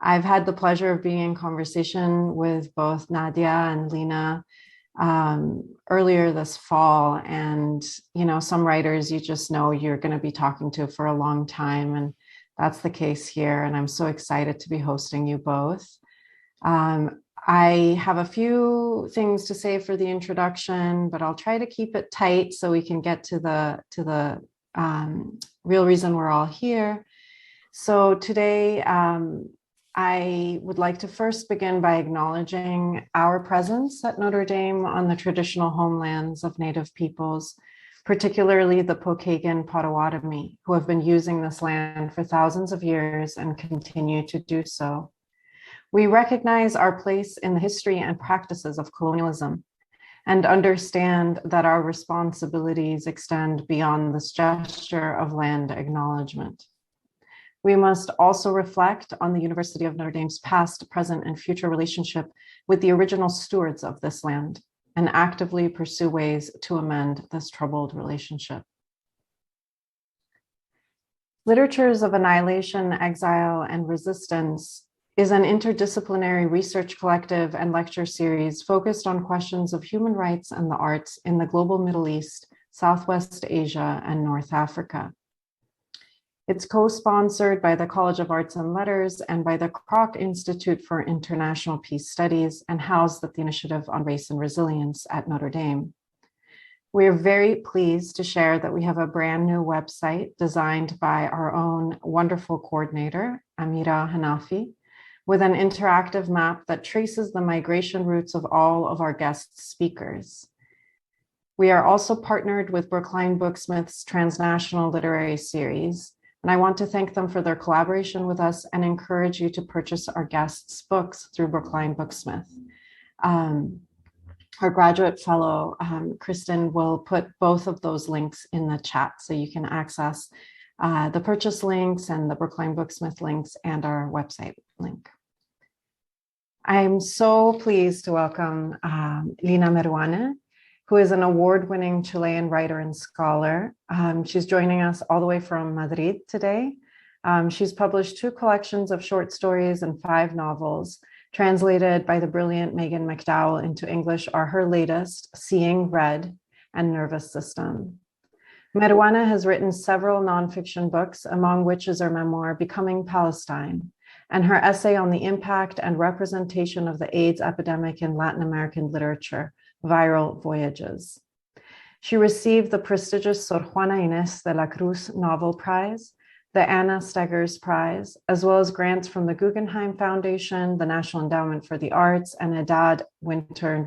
I've had the pleasure of being in conversation with both Nadia and Lina earlier this fall. And, some writers you just know you're going to be talking to for a long time. And that's the case here. And I'm so excited to be hosting you both. I have a few things to say for the introduction, but I'll try to keep it tight so we can get to the real reason we're all here. So today, I would like to first begin by acknowledging our presence at Notre Dame on the traditional homelands of Native peoples, particularly the Pokagon Potawatomi, who have been using this land for thousands of years and continue to do so. We recognize our place in the history and practices of colonialism and understand that our responsibilities extend beyond this gesture of land acknowledgement. We must also reflect on the University of Notre Dame's past, present, and future relationship with the original stewards of this land and actively pursue ways to amend this troubled relationship. Literatures of Annihilation, Exile, and Resistance is an interdisciplinary research collective and lecture series focused on questions of human rights and the arts in the global Middle East, Southwest Asia, and North Africa. It's co-sponsored by the College of Arts and Letters and by the Kroc Institute for International Peace Studies and housed at the Initiative on Race and Resilience at Notre Dame. We are very pleased to share that we have a brand new website designed by our own wonderful coordinator, Amira Hanafi, with an interactive map that traces the migration routes of all of our guest speakers. We are also partnered with Brookline Booksmith's Transnational Literary Series, and I want to thank them for their collaboration with us and encourage you to purchase our guests' books through Brookline Booksmith. Our graduate fellow, Kristen, will put both of those links in the chat so you can access the purchase links and the Brookline Booksmith links and our website link. I'm so pleased to welcome Lina Meruane, who is an award-winning Chilean writer and scholar. She's joining us all the way from Madrid today. She's published 2 collections of short stories and 5 novels, translated by the brilliant Megan McDowell into English are her latest, Seeing Red and Nervous System. Meruane has written several nonfiction books, among which is her memoir, Becoming Palestine, and her essay on the impact and representation of the AIDS epidemic in Latin American literature, Viral Voyages. She received the prestigious Sor Juana Inés de la Cruz Novel Prize, the Anna Steggers Prize, as well as grants from the Guggenheim Foundation, the National Endowment for the Arts, and Edad Winter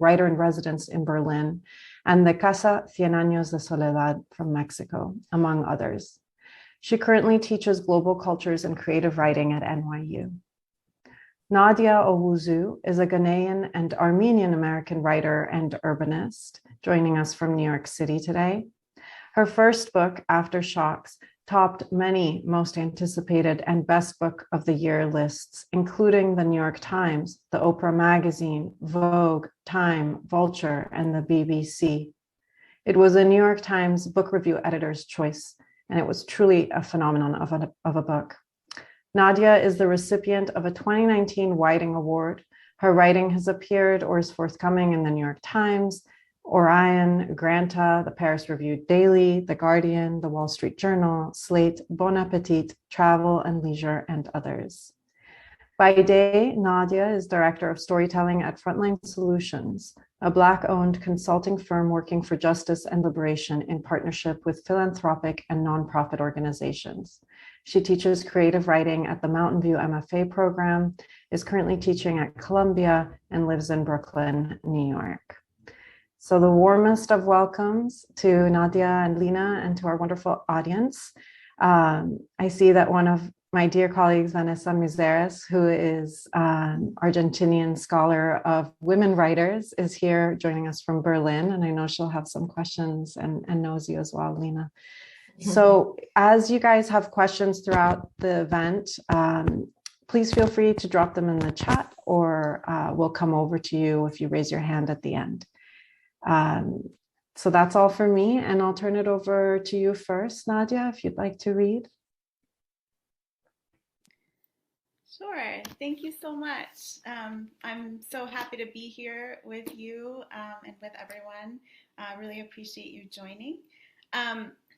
Writer in Residence in Berlin, and the Casa Cien Años de Soledad from Mexico, among others. She currently teaches global cultures and creative writing at NYU. Nadia Owusu is a Ghanaian and Armenian-American writer and urbanist, joining us from New York City today. Her first book, Aftershocks, topped many most anticipated and best book of the year lists, including the New York Times, the Oprah Magazine, Vogue, Time, Vulture, and the BBC. It was a New York Times Book Review Editor's Choice, and it was truly a phenomenon of a book. Nadia is the recipient of a 2019 Whiting Award. Her writing has appeared or is forthcoming in the New York Times, Orion, Granta, the Paris Review Daily, The Guardian, The Wall Street Journal, Slate, Bon Appetit, Travel and Leisure, and others. By day, Nadia is Director of Storytelling at Frontline Solutions, a Black-owned consulting firm working for justice and liberation in partnership with philanthropic and nonprofit organizations. She teaches creative writing at the Mountain View MFA program, is currently teaching at Columbia, and lives in Brooklyn, New York. So the warmest of welcomes to Nadia and Lina and to our wonderful audience. I see that one of my dear colleagues, Vanessa Miseres, who is an Argentinian scholar of women writers, is here joining us from Berlin, and I know she'll have some questions and knows you as well, Lina. So as you guys have questions throughout the event, please feel free to drop them in the chat, or we'll come over to you if you raise your hand at the end. So that's all for me, and I'll turn it over to you first, Nadia, if you'd like to read. Sure. Thank you so much. I'm so happy to be here with you and with everyone. I really appreciate you joining.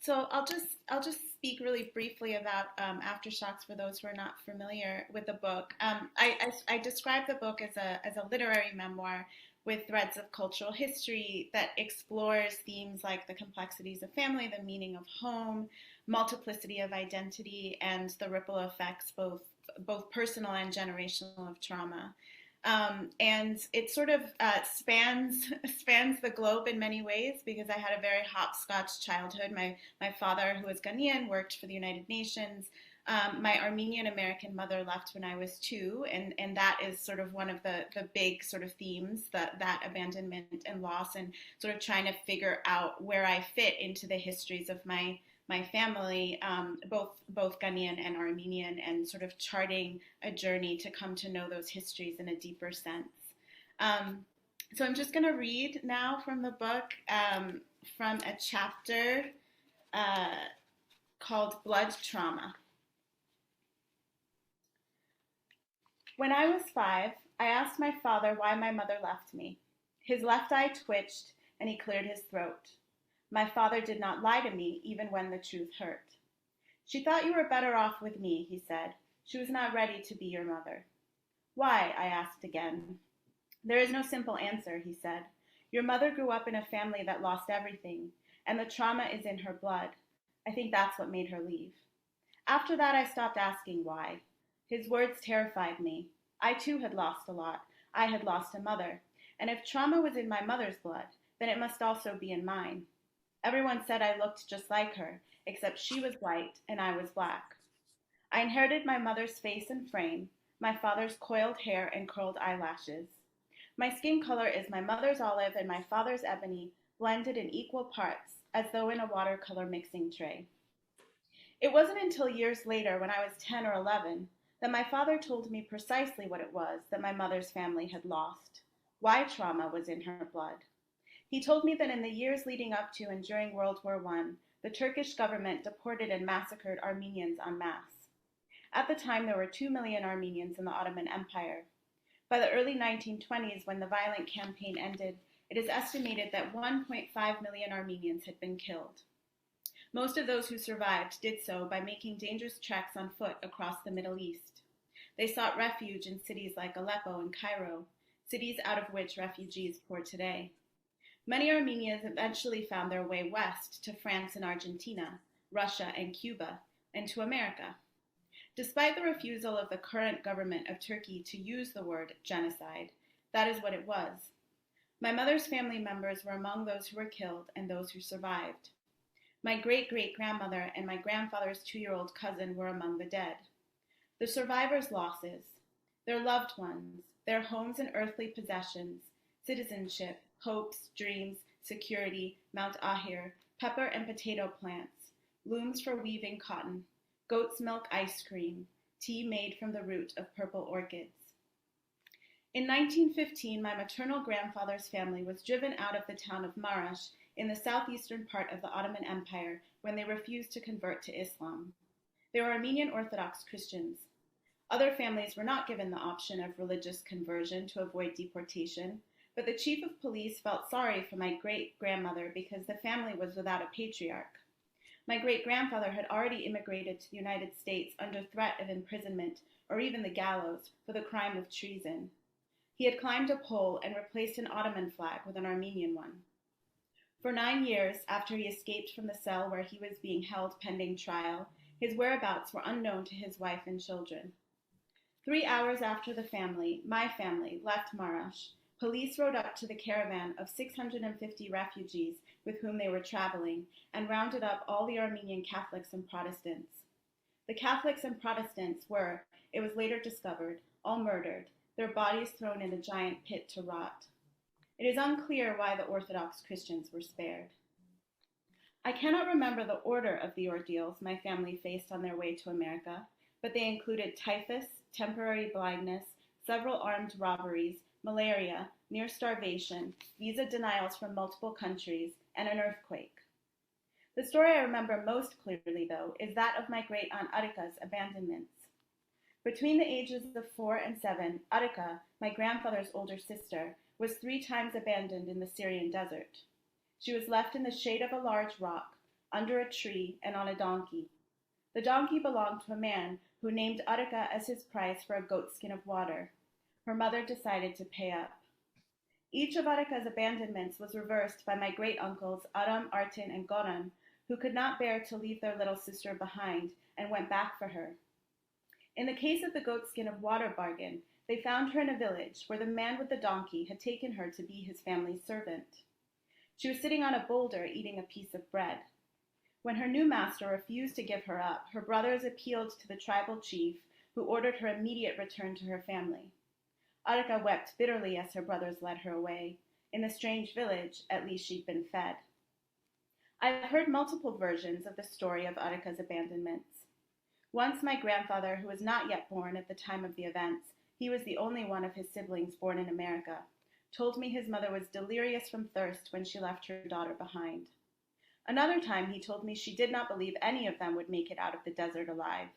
So I'll just speak really briefly about Aftershocks for those who are not familiar with the book. I describe the book as a literary memoir with threads of cultural history that explores themes like the complexities of family, the meaning of home, multiplicity of identity, and the ripple effects both personal and generational of trauma. And it sort of spans the globe in many ways because I had a very hopscotch childhood. My father, who was Ghanaian, worked for the United Nations. My Armenian American mother left when I was 2, and that is sort of one of the big sort of themes, that abandonment and loss, and sort of trying to figure out where I fit into the histories of my family, both Ghanaian and Armenian, and sort of charting a journey to come to know those histories in a deeper sense. So I'm just going to read now from the book, from a chapter called Blood Trauma. When I was 5, I asked my father why my mother left me. His left eye twitched and he cleared his throat. My father did not lie to me, even when the truth hurt. She thought you were better off with me, he said. She was not ready to be your mother. Why? I asked again. There is no simple answer, he said. Your mother grew up in a family that lost everything, and the trauma is in her blood. I think that's what made her leave. After that, I stopped asking why. His words terrified me. I too had lost a lot. I had lost a mother. And if trauma was in my mother's blood, then it must also be in mine. Everyone said I looked just like her, except she was white and I was black. I inherited my mother's face and frame, my father's coiled hair and curled eyelashes. My skin color is my mother's olive and my father's ebony, blended in equal parts, as though in a watercolor mixing tray. It wasn't until years later, when I was 10 or 11, that my father told me precisely what it was that my mother's family had lost, why trauma was in her blood. He told me that in the years leading up to and during World War I, the Turkish government deported and massacred Armenians en masse. At the time, there were 2 million Armenians in the Ottoman Empire. By the early 1920s, when the violent campaign ended, it is estimated that 1.5 million Armenians had been killed. Most of those who survived did so by making dangerous treks on foot across the Middle East. They sought refuge in cities like Aleppo and Cairo, cities out of which refugees pour today. Many Armenians eventually found their way west to France and Argentina, Russia and Cuba, and to America. Despite the refusal of the current government of Turkey to use the word genocide, that is what it was. My mother's family members were among those who were killed and those who survived. My great-great-grandmother and my grandfather's 2-year-old cousin were among the dead. The survivors' losses, their loved ones, their homes and earthly possessions, citizenship, hopes, dreams, security, Mount Ahir, pepper and potato plants, looms for weaving cotton, goat's milk ice cream, tea made from the root of purple orchids. In 1915, my maternal grandfather's family was driven out of the town of Marash in the southeastern part of the Ottoman Empire when they refused to convert to Islam. They were Armenian Orthodox Christians. Other families were not given the option of religious conversion to avoid deportation, but the chief of police felt sorry for my great-grandmother because the family was without a patriarch. My great-grandfather had already immigrated to the United States under threat of imprisonment or even the gallows for the crime of treason. He had climbed a pole and replaced an Ottoman flag with an Armenian one. For 9 years after he escaped from the cell where he was being held pending trial, his whereabouts were unknown to his wife and children. 3 hours after my family, left Marash, police rode up to the caravan of 650 refugees with whom they were traveling and rounded up all the Armenian Catholics and Protestants. The Catholics and Protestants were, it was later discovered, all murdered, their bodies thrown in a giant pit to rot. It is unclear why the Orthodox Christians were spared. I cannot remember the order of the ordeals my family faced on their way to America, but they included typhus, temporary blindness, several armed robberies, malaria, near starvation, visa denials from multiple countries, and an earthquake. The story I remember most clearly, though, is that of my great-aunt Arika's abandonments. Between the ages of 4 and 7, Arika, my grandfather's older sister, was 3 times abandoned in the Syrian desert. She was left in the shade of a large rock, under a tree, and on a donkey. The donkey belonged to a man who named Arika as his price for a goatskin of water. Her mother decided to pay up. Each of Arika's abandonments was reversed by my great-uncles Aram, Artin, and Goran, who could not bear to leave their little sister behind and went back for her. In the case of the goatskin of water bargain, they found her in a village where the man with the donkey had taken her to be his family's servant. She was sitting on a boulder eating a piece of bread. When her new master refused to give her up, her brothers appealed to the tribal chief, who ordered her immediate return to her family. Arika wept bitterly as her brothers led her away. In the strange village, at least she'd been fed. I've heard multiple versions of the story of Arika's abandonments. Once my grandfather, who was not yet born at the time of the events, he was the only one of his siblings born in America, told me his mother was delirious from thirst when she left her daughter behind. Another time he told me she did not believe any of them would make it out of the desert alive.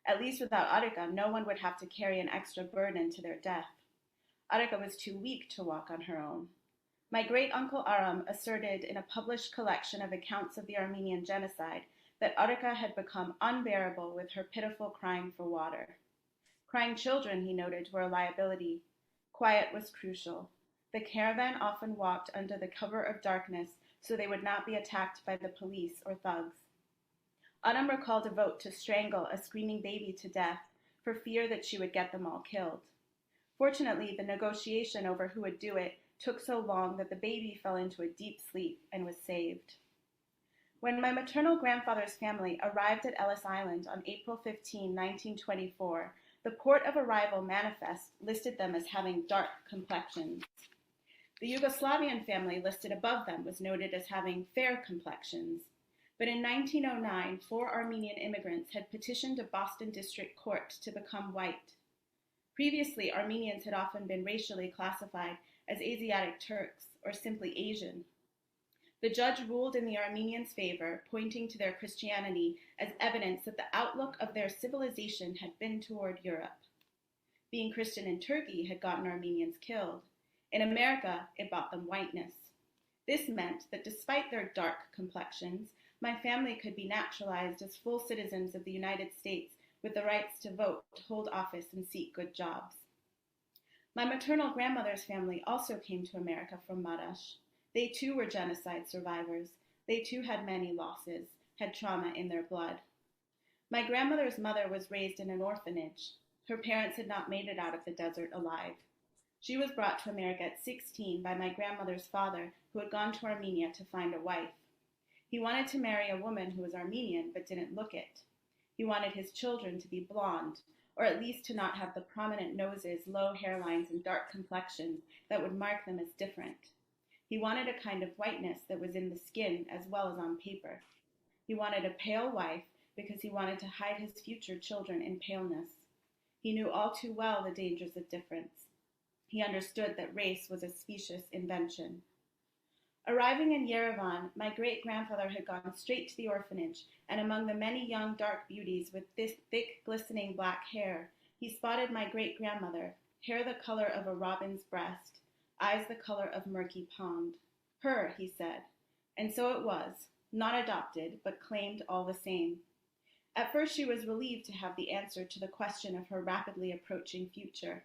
At least without Arika, no one would have to carry an extra burden to their death. Arika was too weak to walk on her own. My great-uncle Aram asserted in a published collection of accounts of the Armenian genocide that Arika had become unbearable with her pitiful crying for water. Crying children, he noted, were a liability. Quiet was crucial. The caravan often walked under the cover of darkness so they would not be attacked by the police or thugs. Aram recalled a vote to strangle a screaming baby to death for fear that she would get them all killed. Fortunately, the negotiation over who would do it took so long that the baby fell into a deep sleep and was saved. When my maternal grandfather's family arrived at Ellis Island on April 15, 1924, the port of arrival manifest listed them as having dark complexions. The Yugoslavian family listed above them was noted as having fair complexions. But in 1909, 4 Armenian immigrants had petitioned a Boston district court to become white. Previously, Armenians had often been racially classified as Asiatic Turks or simply Asian. The judge ruled in the Armenians' favor, pointing to their Christianity as evidence that the outlook of their civilization had been toward Europe. Being Christian in Turkey had gotten Armenians killed. In America, it bought them whiteness. This meant that despite their dark complexions, my family could be naturalized as full citizens of the United States with the rights to vote, hold office, and seek good jobs. My maternal grandmother's family also came to America from Marash. They too were genocide survivors. They too had many losses, had trauma in their blood. My grandmother's mother was raised in an orphanage. Her parents had not made it out of the desert alive. She was brought to America at 16 by my grandmother's father, who had gone to Armenia to find a wife. He wanted to marry a woman who was Armenian but didn't look it. He wanted his children to be blonde, or at least to not have the prominent noses, low hairlines, and dark complexions that would mark them as different. He wanted a kind of whiteness that was in the skin as well as on paper. He wanted a pale wife because he wanted to hide his future children in paleness. He knew all too well the dangers of difference. He understood that race was a specious invention. Arriving in Yerevan, my great-grandfather had gone straight to the orphanage, and among the many young dark beauties with this thick, glistening black hair, he spotted my great-grandmother, hair the color of a robin's breast, eyes the color of murky pond. Her, he said. And so it was, not adopted, but claimed all the same. At first she was relieved to have the answer to the question of her rapidly approaching future.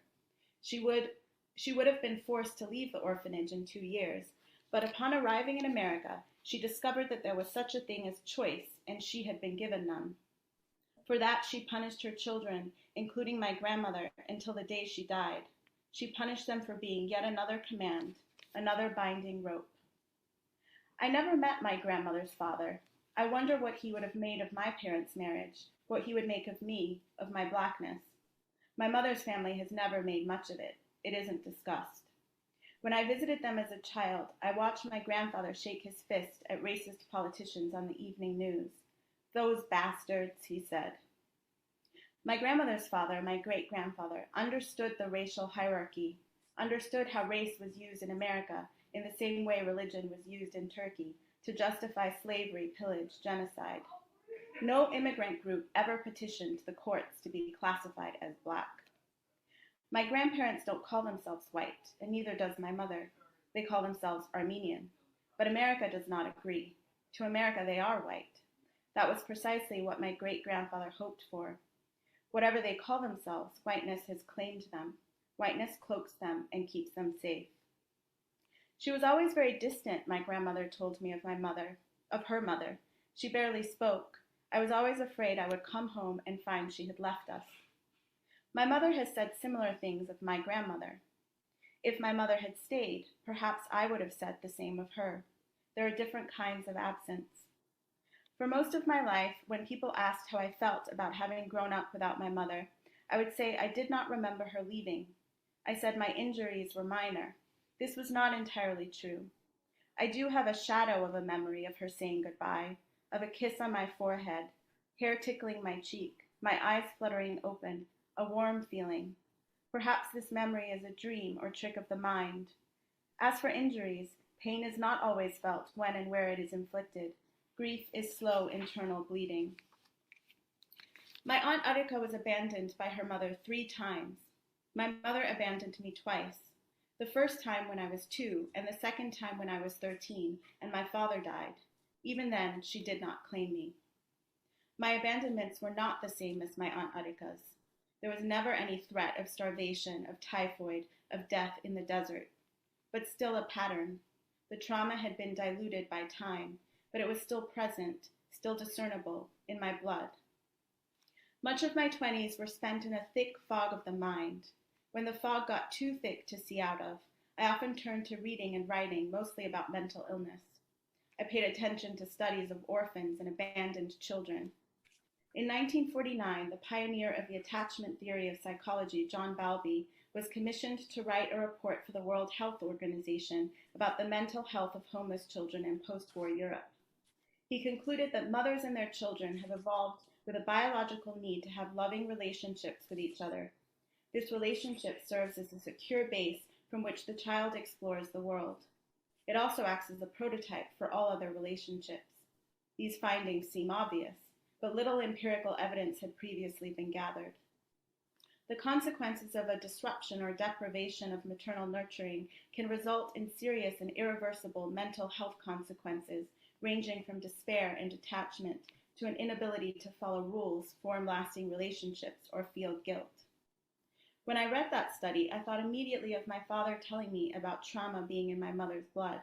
She would have been forced to leave the orphanage in 2 years, but upon arriving in America, she discovered that there was such a thing as choice, and she had been given none. For that she punished her children, including my grandmother, until the day she died. She punished them for being yet another command, another binding rope. I never met my grandmother's father. I wonder what he would have made of my parents' marriage, what he would make of me, of my blackness. My mother's family has never made much of it. It isn't discussed. When I visited them as a child, I watched my grandfather shake his fist at racist politicians on the evening news. Those bastards, he said. My grandmother's father, my great-grandfather, understood the racial hierarchy, understood how race was used in America in the same way religion was used in Turkey to justify slavery, pillage, genocide. No immigrant group ever petitioned the courts to be classified as Black. My grandparents don't call themselves white, and neither does my mother. They call themselves Armenian. But America does not agree. To America, they are white. That was precisely what my great-grandfather hoped for. Whatever they call themselves, whiteness has claimed them. Whiteness cloaks them and keeps them safe. She was always very distant, my grandmother told me of her mother. She barely spoke. I was always afraid I would come home and find she had left us. My mother has said similar things of my grandmother. If my mother had stayed, perhaps I would have said the same of her. There are different kinds of absence. For most of my life, when people asked how I felt about having grown up without my mother, I would say I did not remember her leaving. I said my injuries were minor. This was not entirely true. I do have a shadow of a memory of her saying goodbye, of a kiss on my forehead, hair tickling my cheek, my eyes fluttering open, a warm feeling. Perhaps this memory is a dream or trick of the mind. As for injuries, pain is not always felt when and where it is inflicted. Grief is slow internal bleeding. My Aunt Arika was abandoned by her mother 3 times. My mother abandoned me twice. The first time when I was 2, and the second time when I was 13, and my father died. Even then, she did not claim me. My abandonments were not the same as my Aunt Arika's. There was never any threat of starvation, of typhoid, of death in the desert. But still a pattern. The trauma had been diluted by time, but it was still present, still discernible, in my blood. Much of my 20s were spent in a thick fog of the mind. When the fog got too thick to see out of, I often turned to reading and writing, mostly about mental illness. I paid attention to studies of orphans and abandoned children. In 1949, the pioneer of the attachment theory of psychology, John Bowlby, was commissioned to write a report for the World Health Organization about the mental health of homeless children in post-war Europe. He concluded that mothers and their children have evolved with a biological need to have loving relationships with each other. This relationship serves as a secure base from which the child explores the world. It also acts as a prototype for all other relationships. These findings seem obvious, but little empirical evidence had previously been gathered. The consequences of a disruption or deprivation of maternal nurturing can result in serious and irreversible mental health consequences, ranging from despair and detachment to an inability to follow rules, form lasting relationships, or feel guilt. When I read that study, I thought immediately of my father telling me about trauma being in my mother's blood.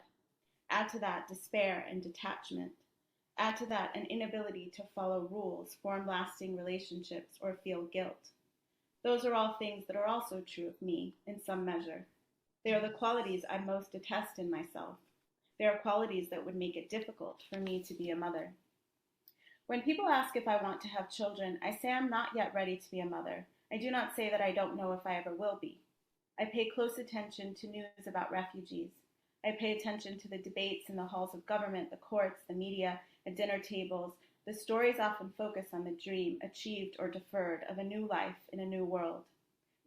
Add to that despair and detachment. Add to that an inability to follow rules, form lasting relationships, or feel guilt. Those are all things that are also true of me, in some measure. They are the qualities I most detest in myself. They are qualities that would make it difficult for me to be a mother. When people ask if I want to have children, I say I'm not yet ready to be a mother. I do not say that I don't know if I ever will be. I pay close attention to news about refugees. I pay attention to the debates in the halls of government, the courts, the media, at dinner tables. The stories often focus on the dream, achieved or deferred, of a new life in a new world.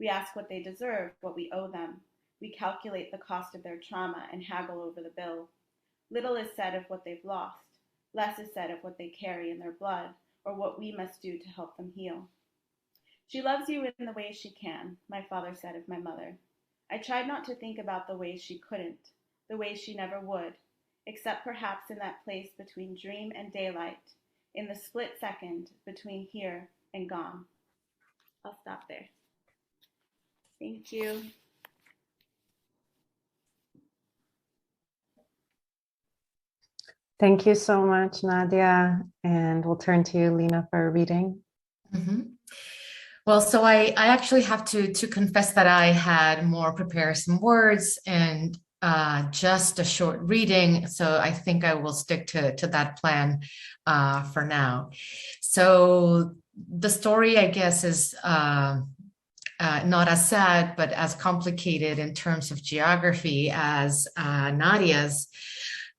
We ask what they deserve, what we owe them. We calculate the cost of their trauma and haggle over the bill. Little is said of what they've lost. Less is said of what they carry in their blood, or what we must do to help them heal. She loves you in the way she can, my father said of my mother. I tried not to think about the ways she couldn't, the ways she never would, except perhaps in that place between dream and daylight, in the split second between here and gone. I'll stop there. Thank you. Thank you so much, Nadia. And we'll turn to you, Lina, for a reading. Mm-hmm. Well, so I actually have to confess that I had more prepared some words and just a short reading. So I think I will stick to that plan for now. So the story, I guess, is not as sad, but as complicated in terms of geography as Nadia's,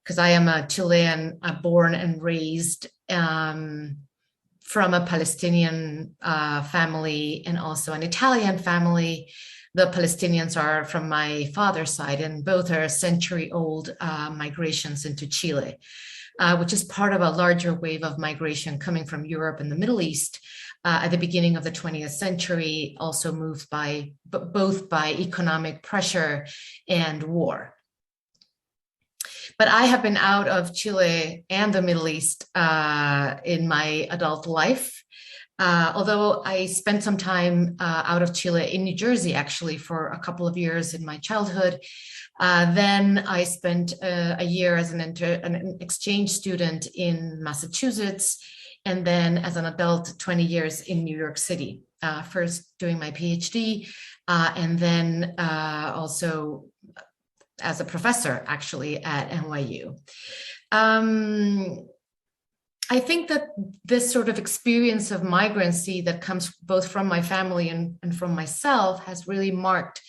because I am a Chilean, born and raised from a Palestinian family and also an Italian family. The Palestinians are from my father's side, and both are century-old migrations into Chile. which is part of a larger wave of migration coming from Europe and the Middle East at the beginning of the 20th century, also moved by both by economic pressure and war. But I have been out of Chile and the Middle East in my adult life. Although I spent some time out of Chile in New Jersey, actually, for a couple of years in my childhood. Then I spent a year as an exchange student in Massachusetts, and then as an adult, 20 years in New York City, first doing my PhD, and then also as a professor, actually, at NYU. I think that this sort of experience of migrancy that comes both from my family and from myself has really marked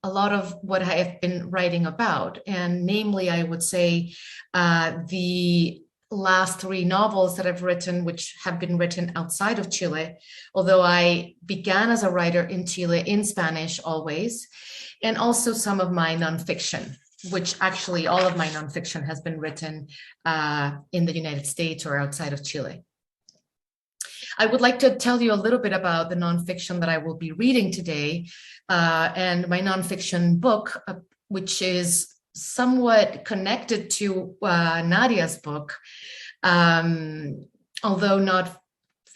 a lot of what I have been writing about. And namely, I would say the last 3 novels that I've written, which have been written outside of Chile, although I began as a writer in Chile in Spanish always, and also some of my nonfiction, which actually all of my nonfiction has been written in the United States or outside of Chile. I would like to tell you a little bit about the nonfiction that I will be reading today, and my nonfiction book, which is somewhat connected to Nadia's book, although not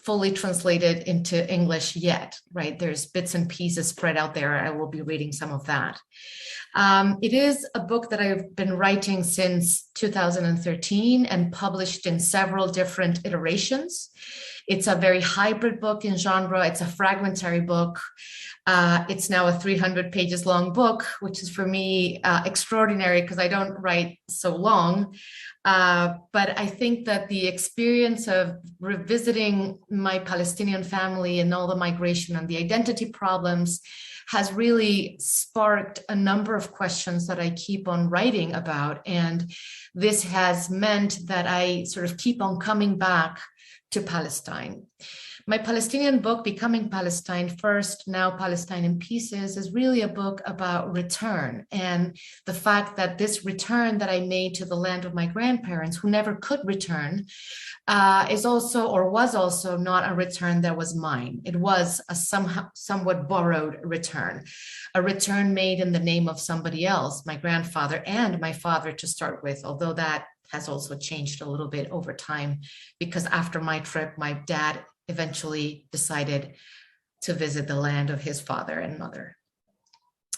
fully translated into English yet, right? There's bits and pieces spread out there. I will be reading some of that. It is a book that I've been writing since 2013 and published in several different iterations. It's a very hybrid book in genre. It's a fragmentary book. It's now a 300 pages long book, which is for me extraordinary because I don't write so long. But I think that the experience of revisiting my Palestinian family and all the migration and the identity problems has really sparked a number of questions that I keep on writing about. And this has meant that I sort of keep on coming back to Palestine. My Palestinian book, Becoming Palestine First, Now Palestine in Pieces, is really a book about return and the fact that this return that I made to the land of my grandparents, who never could return, is also, or was also, not a return that was mine. It was a somewhat borrowed return, a return made in the name of somebody else, my grandfather and my father to start with, although that has also changed a little bit over time, because after my trip, my dad eventually decided to visit the land of his father and mother.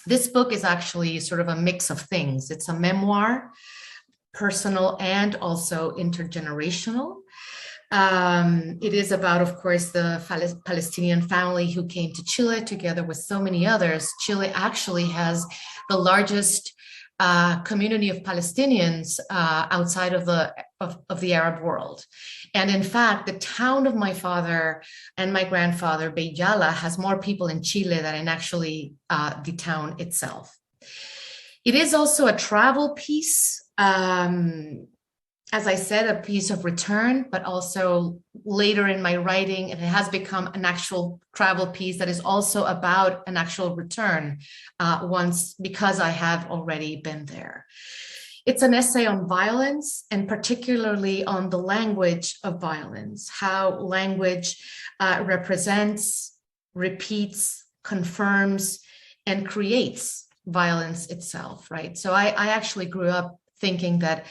This book is actually sort of a mix of things. It's a memoir, personal and also intergenerational. It is about, of course, the Palestinian family who came to Chile together with so many others. Chile actually has the largest community of Palestinians outside of the Arab world. And in fact, the town of my father and my grandfather, Beyala, has more people in Chile than in actually the town itself. It is also a travel piece. As I said, a piece of return, but also later in my writing, it has become an actual travel piece that is also about an actual return because I have already been there. It's an essay on violence, and particularly on the language of violence, how language represents, repeats, confirms, and creates violence itself, right? So I actually grew up thinking that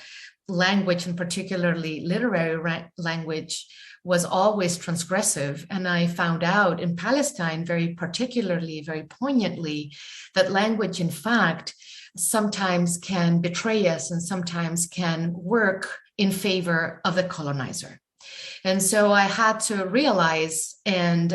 language, and particularly literary language, was always transgressive. And I found out in Palestine very particularly, very poignantly, that language, in fact, sometimes can betray us and sometimes can work in favor of the colonizer. And so I had to realize and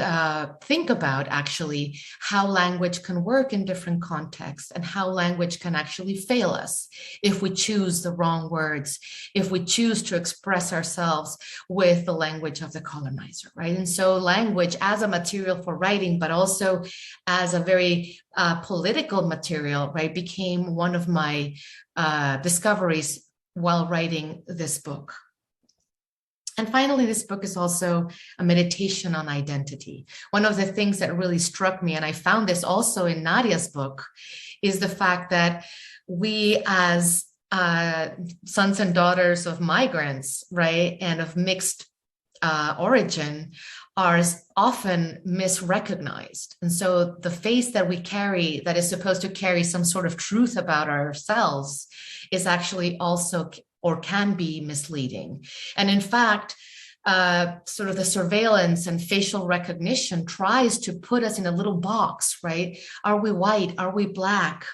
think about actually how language can work in different contexts and how language can actually fail us if we choose the wrong words, if we choose to express ourselves with the language of the colonizer, right? And so language as a material for writing, but also as a very political material, right, became one of my discoveries while writing this book. And finally, this book is also a meditation on identity. One of the things that really struck me, and I found this also in Nadia's book, is the fact that we as sons and daughters of migrants, right, and of mixed origin are often misrecognized. And so the face that we carry that is supposed to carry some sort of truth about ourselves is actually also or can be misleading. And in fact, sort of the surveillance and facial recognition tries to put us in a little box, right? Are we white? Are we Black?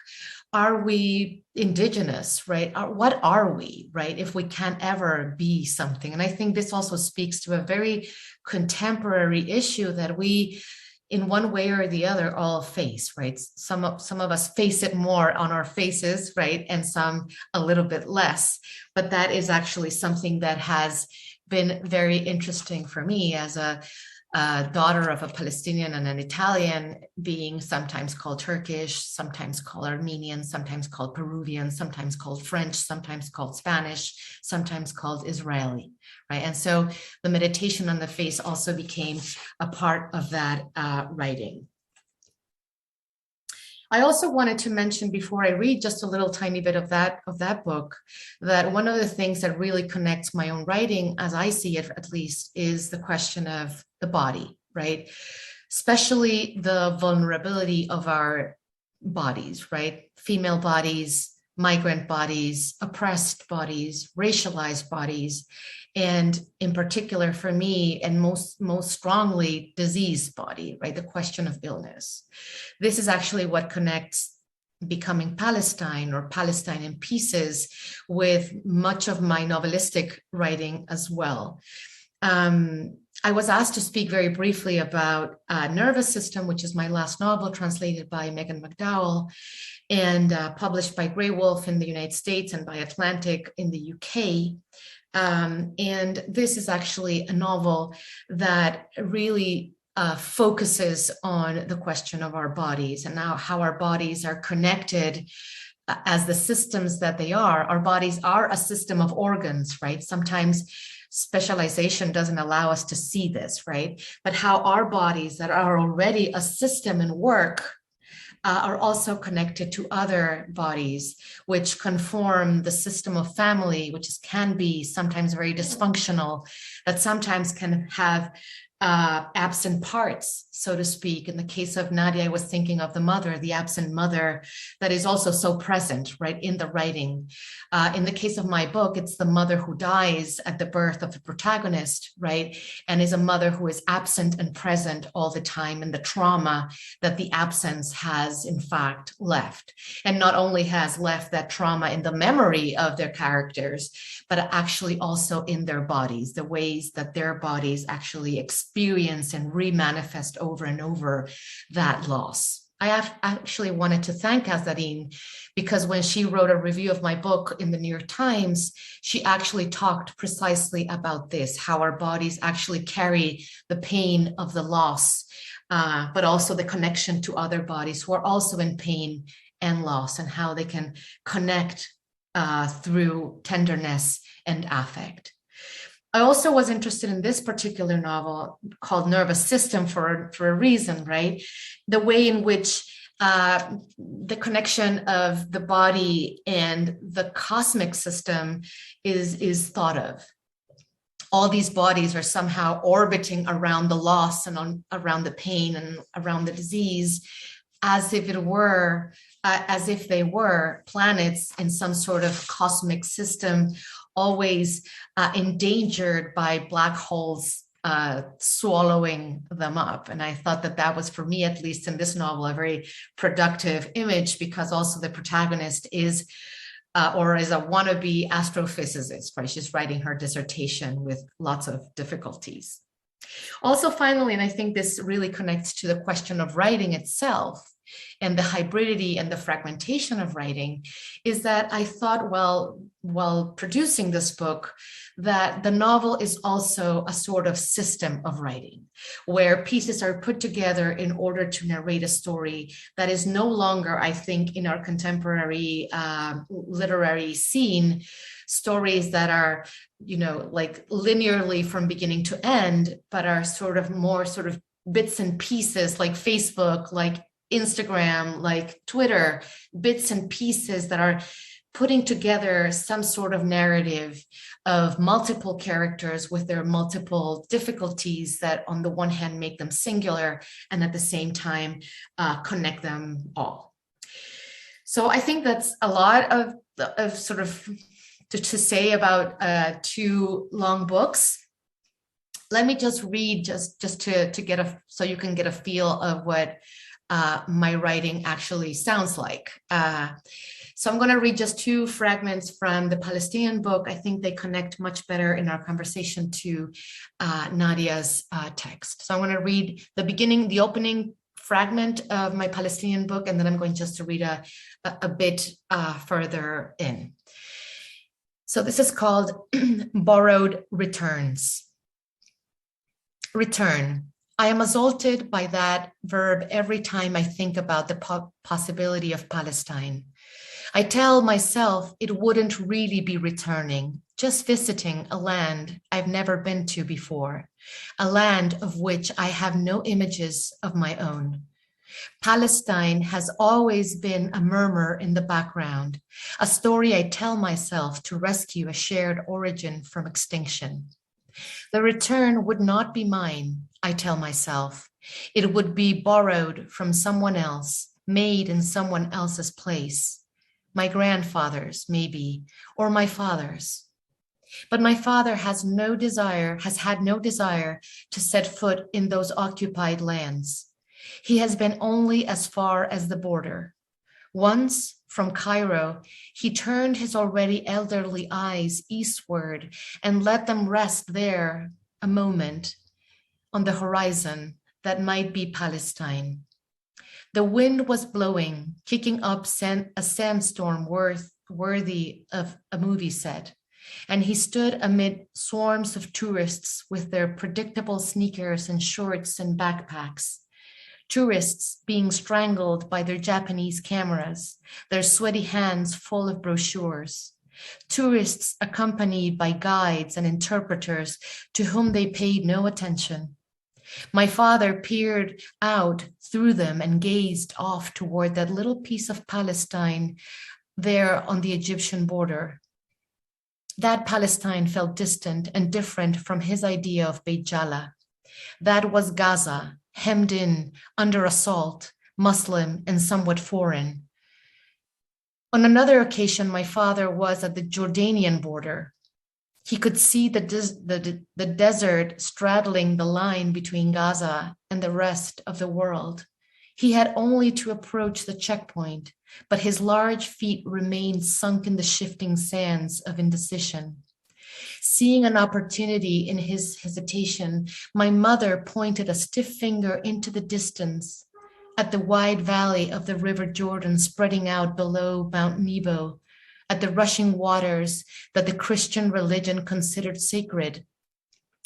Are we indigenous, right? What are we, right? If we can't ever be something. And I think this also speaks to a very contemporary issue that we, in one way or the other, all face, right? Some of us face it more on our faces, right? And some a little bit less. But that is actually something that has been very interesting for me as a daughter of a Palestinian and an Italian, being sometimes called Turkish, sometimes called Armenian, sometimes called Peruvian, sometimes called French, sometimes called Spanish, sometimes called Israeli, right? And so the meditation on the face also became a part of that writing. I also wanted to mention, before I read just a little tiny bit of that book, that one of the things that really connects my own writing, as I see it at least, is the question of the body, right? Especially the vulnerability of our bodies, right? Female bodies, migrant bodies, oppressed bodies, racialized bodies, and in particular for me, and most strongly, diseased body, right? The question of illness. This is actually what connects Becoming Palestine or Palestine in Pieces with much of my novelistic writing as well. I was asked to speak very briefly about Nervous System, which is my last novel, translated by Megan McDowell and published by Grey Wolf in the United States and by Atlantic in the UK. And this is actually a novel that really focuses on the question of our bodies and how our bodies are connected as the systems that they are. Our bodies are a system of organs, right? Sometimes specialization doesn't allow us to see this, right? But how our bodies that are already a system in work are also connected to other bodies, which conform the system of family, which can be sometimes very dysfunctional, that sometimes can have absent parts, so to speak. In the case of Nadia, I was thinking of the mother, the absent mother that is also so present, right, in the writing. In the case of my book, it's the mother who dies at the birth of the protagonist, right, and is a mother who is absent and present all the time, and the trauma that the absence has in fact left. And not only has left that trauma in the memory of their characters, but actually also in their bodies, the ways that their bodies actually experience and remanifest over and over that loss. I actually wanted to thank Azareen because when she wrote a review of my book in the New York Times, she actually talked precisely about this, how our bodies actually carry the pain of the loss, but also the connection to other bodies who are also in pain and loss, and how they can connect through tenderness and affect. I also was interested in this particular novel called Nervous System for a reason, right? The way in which the connection of the body and the cosmic system is thought of. All these bodies are somehow orbiting around the loss and around the pain and around the disease, as if they were planets in some sort of cosmic system, always endangered by black holes swallowing them up. And I thought that was, for me at least in this novel, a very productive image, because also the protagonist is a wannabe astrophysicist, right? She's writing her dissertation with lots of difficulties. Also, finally, and I think this really connects to the question of writing itself and the hybridity and the fragmentation of writing, is that I thought, while producing this book, that the novel is also a sort of system of writing, where pieces are put together in order to narrate a story that is no longer, I think, in our contemporary literary scene, stories that are, like linearly from beginning to end, but are more bits and pieces, like Facebook, like Instagram, like Twitter, bits and pieces that are putting together some sort of narrative of multiple characters with their multiple difficulties that on the one hand make them singular and at the same time connect them all. So I think that's a lot of sort of to say about two long books. Let me just read just to get so you can get a feel of what my writing actually sounds like. So I'm going to read just two fragments from the Palestinian book. I think they connect much better in our conversation to Nadia's text. So I'm going to read the beginning, the opening fragment of my Palestinian book, and then I'm going just to read a bit further in. So this is called Borrowed Returns. Return. I am assaulted by that verb every time I think about the possibility of Palestine. I tell myself it wouldn't really be returning, just visiting a land I've never been to before, a land of which I have no images of my own. Palestine has always been a murmur in the background, a story I tell myself to rescue a shared origin from extinction. The return would not be mine, I tell myself. It would be borrowed from someone else, made in someone else's place. My grandfather's, maybe, or my father's. But my father has had no desire to set foot in those occupied lands. He has been only as far as the border. Once, from Cairo, he turned his already elderly eyes eastward and let them rest there a moment on the horizon that might be Palestine. The wind was blowing, kicking up a sandstorm worthy of a movie set, and he stood amid swarms of tourists with their predictable sneakers and shorts and backpacks. Tourists being strangled by their Japanese cameras, their sweaty hands full of brochures. Tourists accompanied by guides and interpreters to whom they paid no attention. My father peered out through them and gazed off toward that little piece of Palestine there on the Egyptian border. That Palestine felt distant and different from his idea of Beit Jala. That was Gaza, hemmed in, under assault, Muslim and somewhat foreign. On another occasion, my father was at the Jordanian border. He could see the desert straddling the line between Gaza and the rest of the world. He had only to approach the checkpoint, but his large feet remained sunk in the shifting sands of indecision. Seeing an opportunity in his hesitation, my mother pointed a stiff finger into the distance at the wide valley of the River Jordan spreading out below Mount Nebo, at the rushing waters that the Christian religion considered sacred,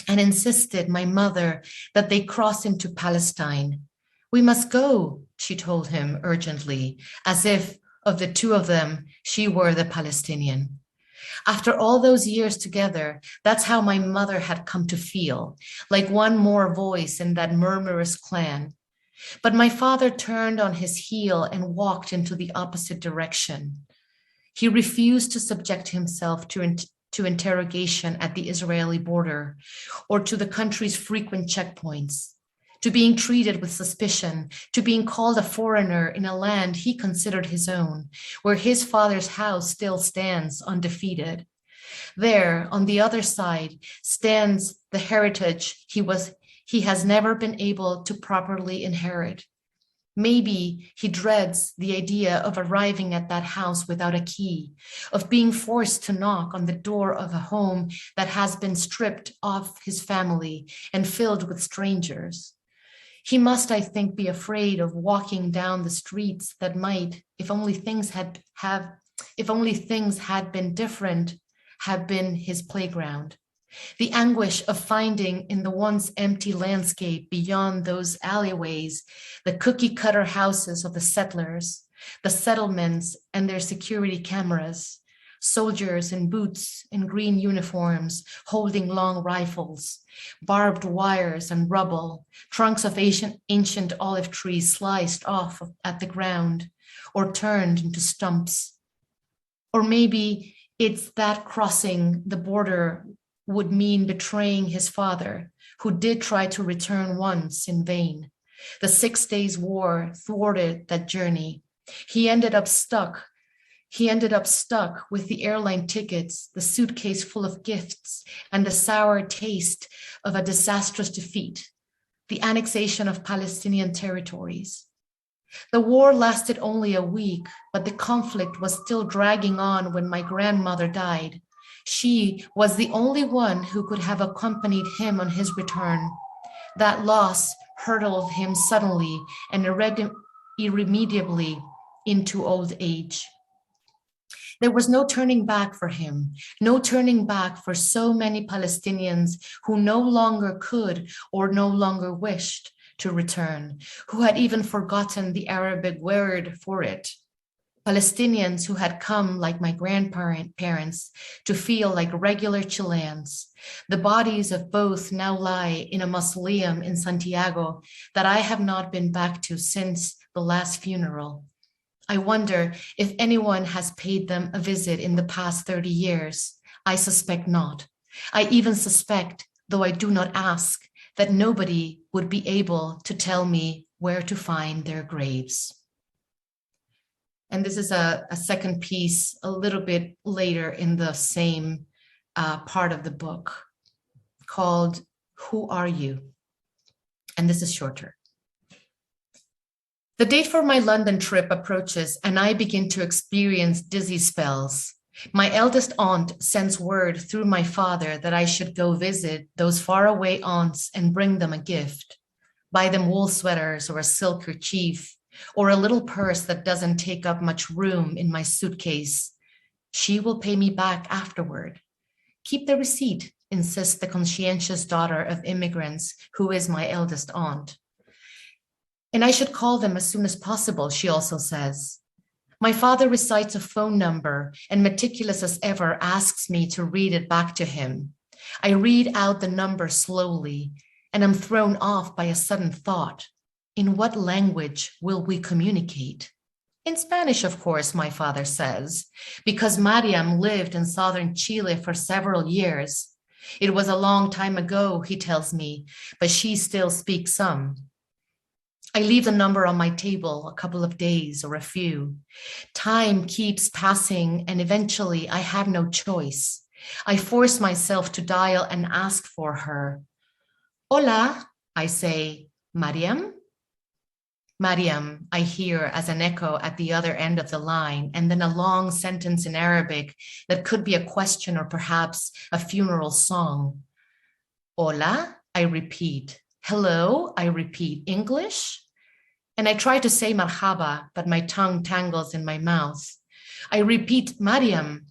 and insisted, my mother, that they cross into Palestine. We must go, she told him urgently, as if of the two of them, she were the Palestinian. After all those years together, that's how my mother had come to feel, like one more voice in that murmurous clan. But my father turned on his heel and walked into the opposite direction. He refused to subject himself to interrogation at the Israeli border or to the country's frequent checkpoints, to being treated with suspicion, to being called a foreigner in a land he considered his own, where his father's house still stands undefeated. There, on the other side, stands the heritage he has never been able to properly inherit. Maybe he dreads the idea of arriving at that house without a key, of being forced to knock on the door of a home that has been stripped of his family and filled with strangers. He must, I think, be afraid of walking down the streets that might, if only things had been different, have been his playground. The anguish of finding in the once empty landscape beyond those alleyways, the cookie-cutter houses of the settlers, the settlements and their security cameras, soldiers in boots and green uniforms holding long rifles, barbed wires and rubble, trunks of ancient olive trees sliced off at the ground or turned into stumps. Or maybe it's that crossing the border would mean betraying his father, who did try to return once in vain. The 6 Days War thwarted that journey. He ended up stuck with the airline tickets, the suitcase full of gifts, and the sour taste of a disastrous defeat, the annexation of Palestinian territories. The war lasted only a week, but the conflict was still dragging on when my grandmother died. She was the only one who could have accompanied him on his return. That loss hurtled him suddenly and irremediably into old age. There was no turning back for him, no turning back for so many Palestinians who no longer could or no longer wished to return, who had even forgotten the Arabic word for it. Palestinians who had come like my grandparents to feel like regular Chileans. The bodies of both now lie in a mausoleum in Santiago that I have not been back to since the last funeral. I wonder if anyone has paid them a visit in the past 30 years. I suspect not. I even suspect, though I do not ask, that nobody would be able to tell me where to find their graves. And this is a second piece a little bit later in the same part of the book called Who Are You? And this is shorter. The date for my London trip approaches and I begin to experience dizzy spells. My eldest aunt sends word through my father that I should go visit those faraway aunts and bring them a gift. Buy them wool sweaters or a silk kerchief or a little purse that doesn't take up much room in my suitcase. She will pay me back afterward. Keep the receipt, insists the conscientious daughter of immigrants who is my eldest aunt. And I should call them as soon as possible, she also says. My father recites a phone number and, meticulous as ever, asks me to read it back to him. I read out the number slowly and am thrown off by a sudden thought. In what language will we communicate? In Spanish, of course, my father says, because Mariam lived in southern Chile for several years. It was a long time ago, he tells me, but she still speaks some. I leave the number on my table a couple of days or a few. Time keeps passing and eventually I have no choice. I force myself to dial and ask for her. Hola, I say. Mariam? Mariam, I hear as an echo at the other end of the line, and then a long sentence in Arabic that could be a question or perhaps a funeral song. Hola, I repeat. Hello, I repeat. English? And I try to say marhaba, but my tongue tangles in my mouth. I repeat, Mariam.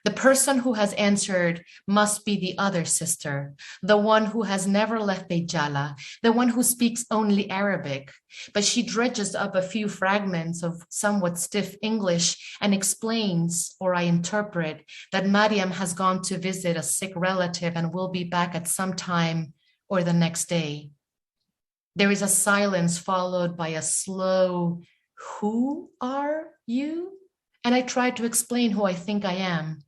The person who has answered must be the other sister, the one who has never left Bejala, the one who speaks only Arabic. But she dredges up a few fragments of somewhat stiff English and explains, or I interpret, that Mariam has gone to visit a sick relative and will be back at some time or the next day. There is a silence followed by a slow, who are you? And I try to explain who I think I am.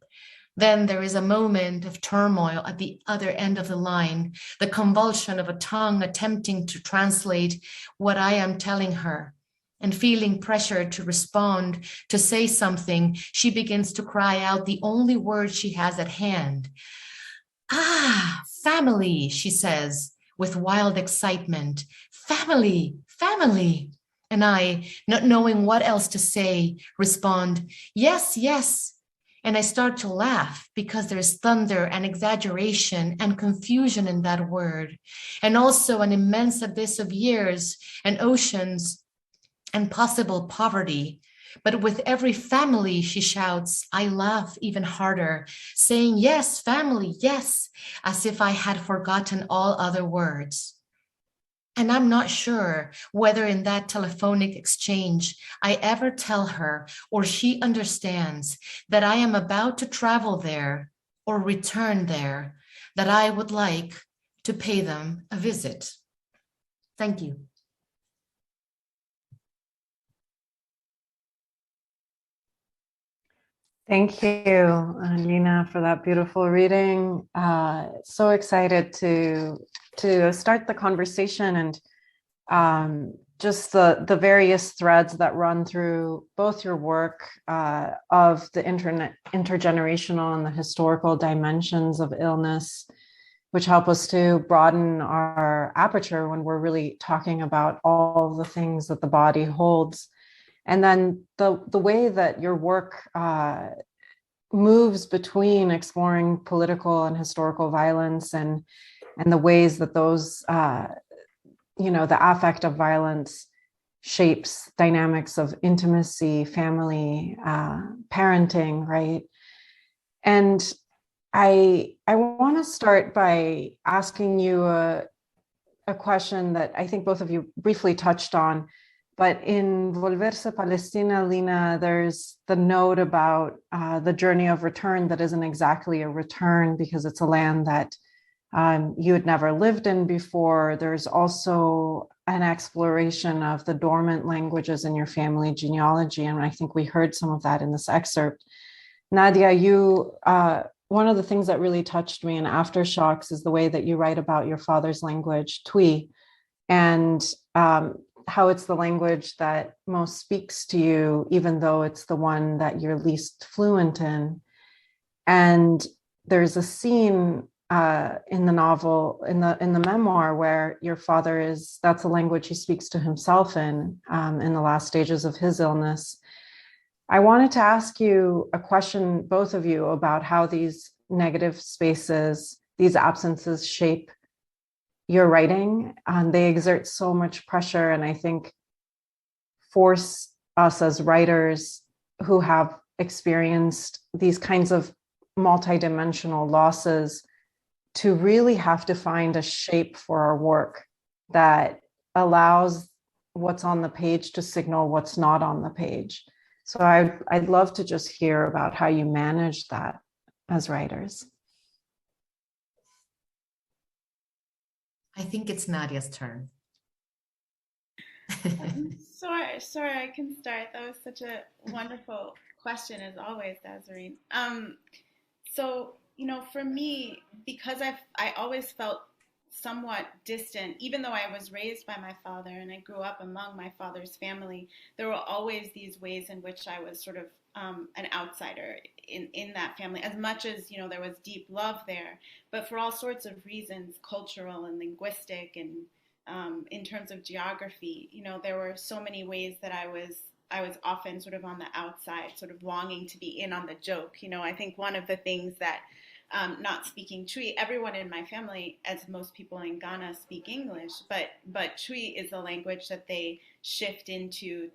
Then there is a moment of turmoil at the other end of the line, the convulsion of a tongue attempting to translate what I am telling her. And feeling pressured to respond, to say something, she begins to cry out the only word she has at hand. Ah, family, she says with wild excitement. Family, family. And I, not knowing what else to say, respond, yes, yes. And I start to laugh because there's thunder and exaggeration and confusion in that word, and also an immense abyss of years and oceans and possible poverty. But with every family, she shouts, I laugh even harder, saying, yes, family, yes, as if I had forgotten all other words. And I'm not sure whether in that telephonic exchange I ever tell her or she understands that I am about to travel there or return there, that I would like to pay them a visit. Thank you. Thank you, Lina, for that beautiful reading. So excited to start the conversation and just the various threads that run through both your work of the intergenerational and the historical dimensions of illness, which help us to broaden our aperture when we're really talking about all the things that the body holds. And then the way that your work moves between exploring political and historical violence and the ways that those the affect of violence shapes dynamics of intimacy, family, parenting, right? And I want to start by asking you a question that I think both of you briefly touched on. But in Volverse Palestina, Lina, there's the note about the journey of return that isn't exactly a return because it's a land that you had never lived in before. There's also an exploration of the dormant languages in your family genealogy. And I think we heard some of that in this excerpt. Nadia, one of the things that really touched me in Aftershocks is the way that you write about your father's language, Twi, and how it's the language that most speaks to you, even though it's the one that you're least fluent in. And there's a scene in the novel, in the memoir, where your father that's the language he speaks to himself in the last stages of his illness. I wanted to ask you a question, both of you, about how these negative spaces, these absences shape your writing. They exert so much pressure, and I think force us as writers who have experienced these kinds of multidimensional losses to really have to find a shape for our work that allows what's on the page to signal what's not on the page. So I'd love to just hear about how you manage that as writers. I think it's Nadia's turn. Sorry, I can start. That was such a wonderful question, as always, Azareen. So, for me, because I always felt somewhat distant, even though I was raised by my father and I grew up among my father's family, there were always these ways in which I was sort of an outsider in that family, as much as, there was deep love there, but for all sorts of reasons, cultural and linguistic and in terms of geography, there were so many ways that I was often sort of on the outside, sort of longing to be in on the joke. I think one of the things that not speaking Twi, everyone in my family, as most people in Ghana, speak English, but Twi is the language that they shift into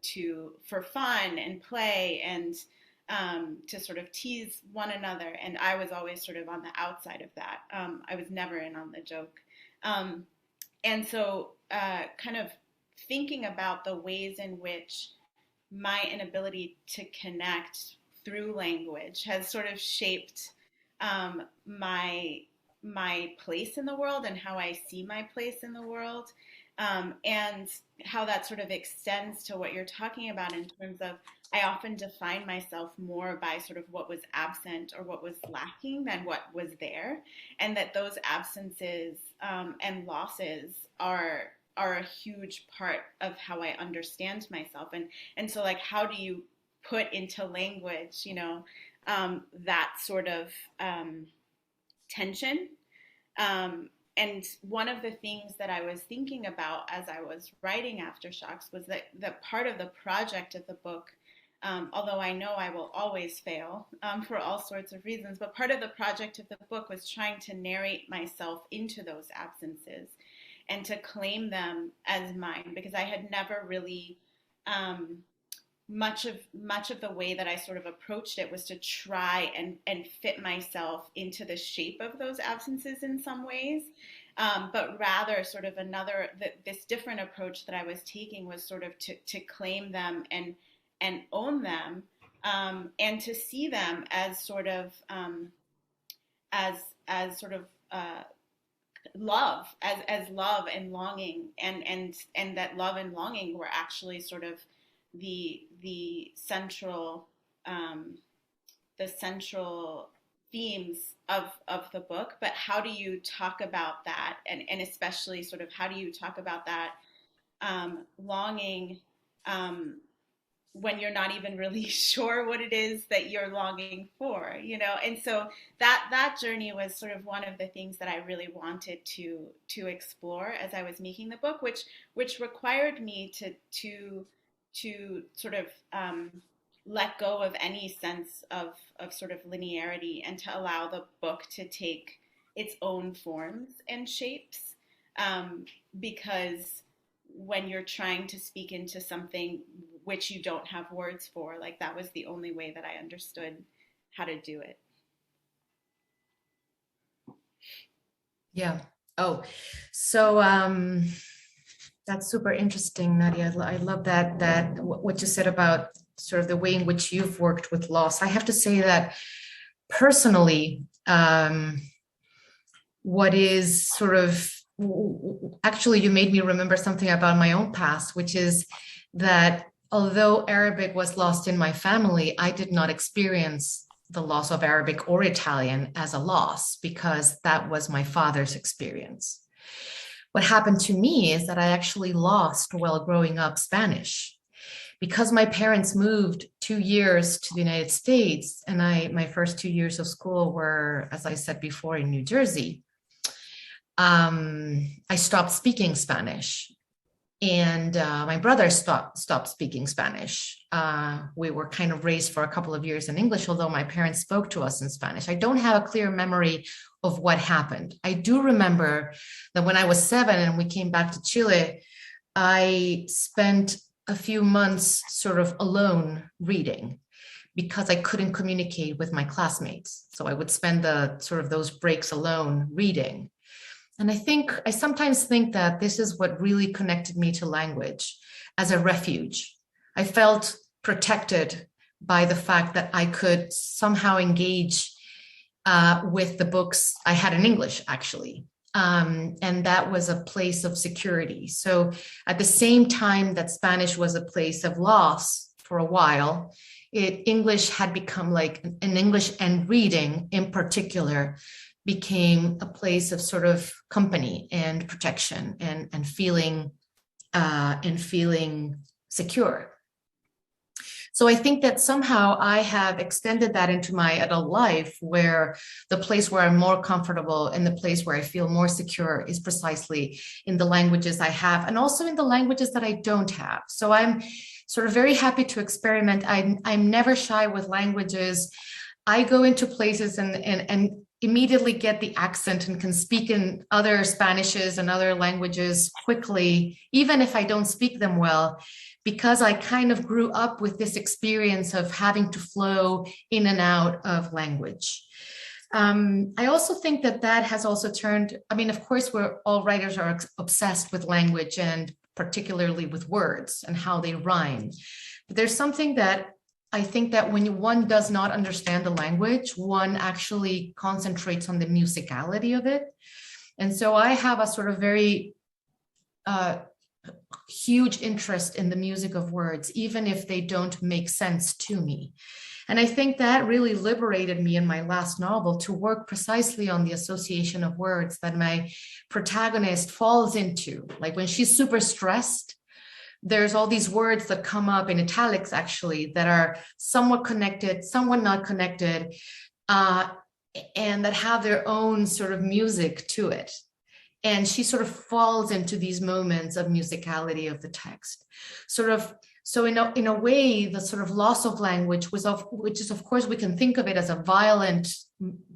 for fun and play and to sort of tease one another. And I was always sort of on the outside of that. I was never in on the joke. And so kind of thinking about the ways in which my inability to connect through language has sort of shaped my place in the world and how I see my place in the world, and how that sort of extends to what you're talking about in terms of I often define myself more by sort of what was absent or what was lacking than what was there, and that those absences and losses are a huge part of how I understand myself. And so, like, how do you put into language, that sort of tension? And one of the things that I was thinking about as I was writing Aftershocks was that part of the project of the book, although I know I will always fail for all sorts of reasons, but part of the project of the book was trying to narrate myself into those absences and to claim them as mine, because I had never really much of the way that I sort of approached it was to try and fit myself into the shape of those absences in some ways, but rather sort of this different approach that I was taking was sort of to claim them and own them, and to see them as sort of as sort of love, as love and longing, and that love and longing were actually sort of the central the central themes of the book, but how do you talk about that, and especially sort of how do you talk about that longing when you're not even really sure what it is that you're longing for, you know? And so that journey was sort of one of the things that I really wanted to explore as I was making the book, which required me to sort of let go of any sense of sort of linearity and to allow the book to take its own forms and shapes, because when you're trying to speak into something which you don't have words for, like that was the only way that I understood how to do it. Yeah. Oh, so that's super interesting, Nadia. I love that what you said about sort of the way in which you've worked with loss. I have to say that personally, what is sort of actually, you made me remember something about my own past, which is that although Arabic was lost in my family, I did not experience the loss of Arabic or Italian as a loss because that was my father's experience. What happened to me is that I actually lost while growing up Spanish. Because my parents moved 2 years to the United States, and my first 2 years of school were, as I said before, in New Jersey, I stopped speaking Spanish, and my brother stopped speaking Spanish. We were kind of raised for a couple of years in English, although my parents spoke to us in Spanish. I don't have a clear memory of what happened. I do remember that when I was 7 and we came back to Chile, I spent a few months sort of alone reading because I couldn't communicate with my classmates. So I would spend the sort of those breaks alone reading. And I sometimes think that this is what really connected me to language as a refuge. I felt protected by the fact that I could somehow engage with the books I had in English, actually. And that was a place of security. So at the same time that Spanish was a place of loss for a while, English had become like an English, and reading in particular became a place of sort of company and protection and feeling secure. So I think that somehow I have extended that into my adult life, where the place where I'm more comfortable and the place where I feel more secure is precisely in the languages I have, and also in the languages that I don't have. So I'm sort of very happy to experiment. I'm never shy with languages. I go into places and immediately get the accent and can speak in other Spanishes and other languages quickly, even if I don't speak them well, because I kind of grew up with this experience of having to flow in and out of language. I also think that has also turned, I mean, of course, all writers are obsessed with language and particularly with words and how they rhyme. But there's something that I think that when one does not understand the language, one actually concentrates on the musicality of it. And so I have a sort of very huge interest in the music of words, even if they don't make sense to me. And I think that really liberated me in my last novel to work precisely on the association of words that my protagonist falls into. Like when she's super stressed, there's all these words that come up in italics, actually, that are somewhat connected, somewhat not connected, and that have their own sort of music to it. And she sort of falls into these moments of musicality of the text. So in a way, the sort of loss of language which is, of course, we can think of it as a violent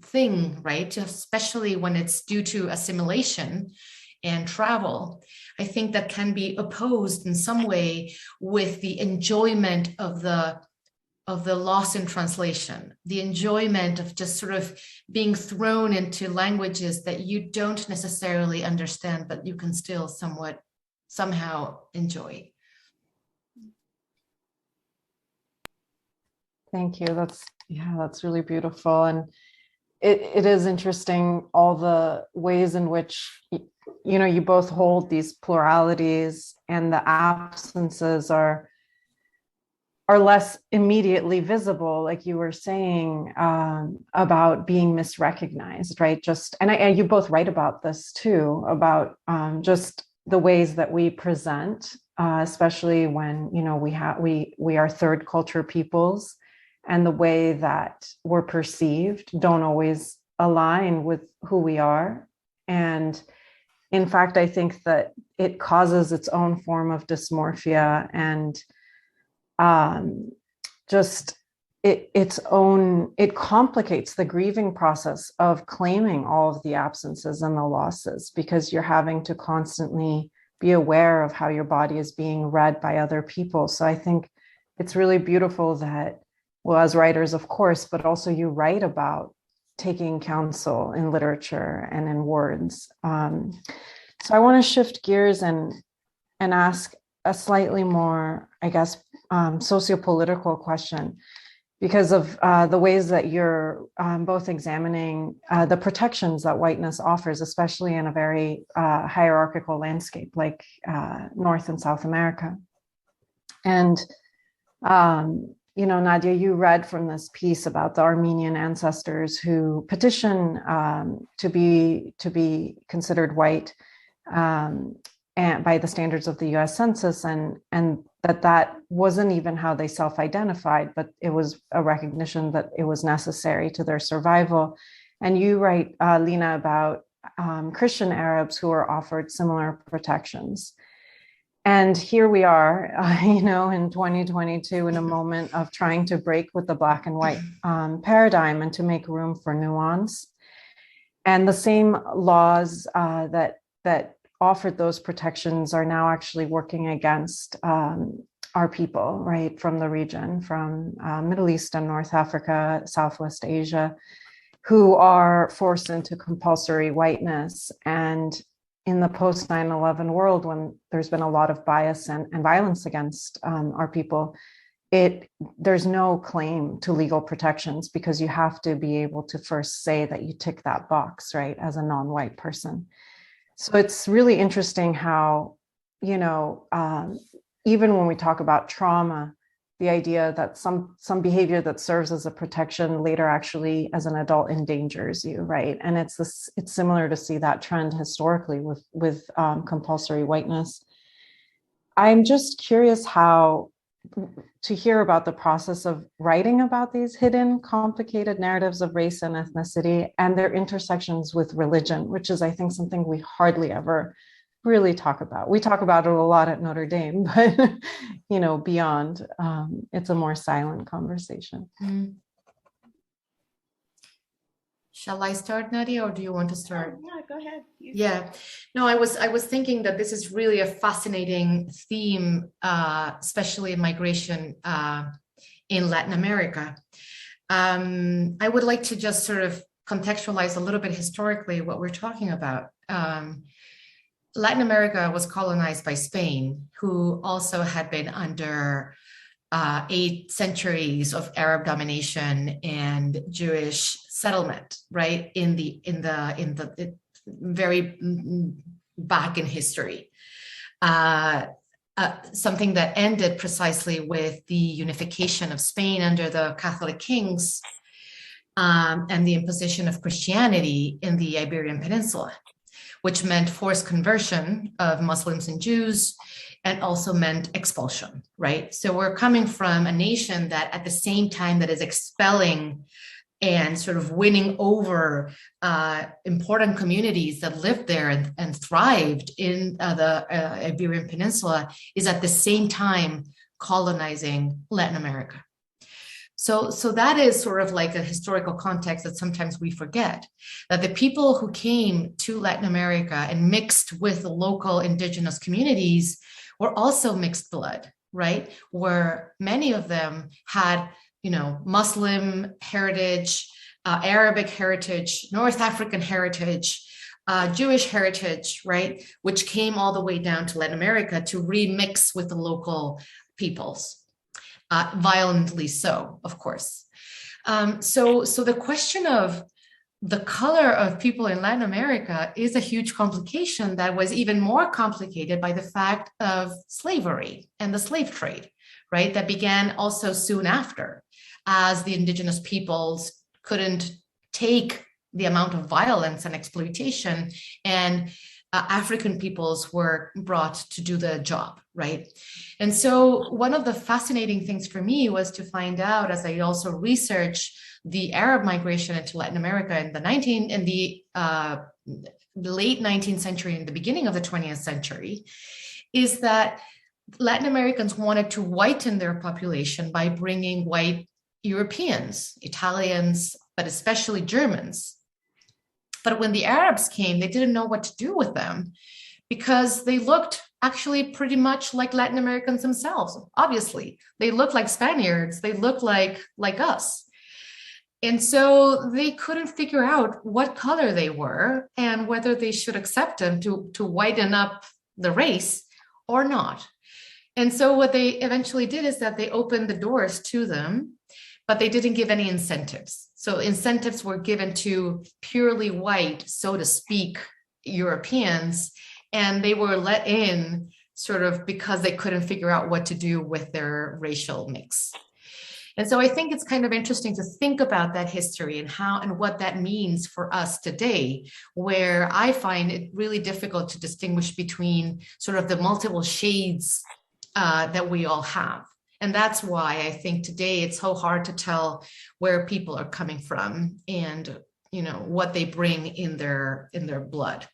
thing, right? Especially when it's due to assimilation and travel. I think that can be opposed in some way with the enjoyment of the loss in translation, the enjoyment of just sort of being thrown into languages that you don't necessarily understand, but you can still somehow enjoy. Thank you. That's really beautiful. And it is interesting, all the ways in which, you both hold these pluralities, and the absences are are less immediately visible, like you were saying, about being misrecognized, right? And you both write about this too, about just the ways that we present, especially when, you know, we are third culture peoples, and the way that we're perceived don't always align with who we are. And in fact, I think that it causes its own form of dysmorphia, and just it complicates the grieving process of claiming all of the absences and the losses, because you're having to constantly be aware of how your body is being read by other people. So I think it's really beautiful that, well, as writers, of course, but also you write about taking counsel in literature and in words. So I want to shift gears and ask a slightly more, I guess, sociopolitical question, because of the ways that you're both examining the protections that whiteness offers, especially in a very hierarchical landscape like North and South America. And, you know, Nadia, you read from this piece about the Armenian ancestors who petition to be considered white and by the standards of the US Census, and that wasn't even how they self-identified, but it was a recognition that it was necessary to their survival. And you write, Lina, about Christian Arabs who are offered similar protections. And here we are, you know, in 2022, in a moment of trying to break with the black and white paradigm and to make room for nuance. And the same laws that offered those protections are now actually working against our people, right, from the region, from Middle East and North Africa, Southwest Asia, who are forced into compulsory whiteness. And in the post 9/11 world, when there's been a lot of bias and violence against our people, there's no claim to legal protections, because you have to be able to first say that you tick that box, right, as a non-white person. So it's really interesting how, you know, even when we talk about trauma, the idea that some behavior that serves as a protection later actually as an adult endangers you, right? And it's similar to see that trend historically with compulsory whiteness. I'm just curious to hear about the process of writing about these hidden, complicated narratives of race and ethnicity and their intersections with religion, which is, I think, something we hardly ever really talk about. We talk about it a lot at Notre Dame, but, you know, beyond, it's a more silent conversation. Mm. Shall I start, Nadia, or do you want to start? Yeah, go ahead. Yeah, no, I was thinking that this is really a fascinating theme, especially in migration in Latin America. I would like to just sort of contextualize a little bit historically what we're talking about. Latin America was colonized by Spain, who also had been under 8 centuries of Arab domination and Jewish settlement, right? In the very back in history, something that ended precisely with the unification of Spain under the Catholic kings and the imposition of Christianity in the Iberian Peninsula, which meant forced conversion of Muslims and Jews, and also meant expulsion, right? So we're coming from a nation that at the same time that is expelling and sort of winning over important communities that lived there and thrived in the Iberian Peninsula, is at the same time colonizing Latin America. So that is sort of like a historical context that sometimes we forget, that the people who came to Latin America and mixed with the local indigenous communities were also mixed blood, right? Where many of them had, you know, Muslim heritage, Arabic heritage, North African heritage, Jewish heritage, right? Which came all the way down to Latin America to remix with the local peoples. Violently so, of course. So the question of the color of people in Latin America is a huge complication that was even more complicated by the fact of slavery and the slave trade, right? That began also soon after, as the indigenous peoples couldn't take the amount of violence and exploitation, and African peoples were brought to do the job, right? And so one of the fascinating things for me was to find out, as I also research the Arab migration into Latin America in the late 19th century and the beginning of the 20th century, is that Latin Americans wanted to whiten their population by bringing white Europeans, Italians, but especially Germans. But when the Arabs came, they didn't know what to do with them because they looked actually pretty much like Latin Americans themselves. Obviously, they looked like Spaniards. They looked like us. And so they couldn't figure out what color they were and whether they should accept them to whiten up the race or not. And so what they eventually did is that they opened the doors to them, but they didn't give any incentives. So incentives were given to purely white, so to speak, Europeans, and they were let in sort of because they couldn't figure out what to do with their racial mix. And so I think it's kind of interesting to think about that history and how and what that means for us today, where I find it really difficult to distinguish between sort of the multiple shades that we all have. And that's why I think today it's so hard to tell where people are coming from and, you know, what they bring in their blood.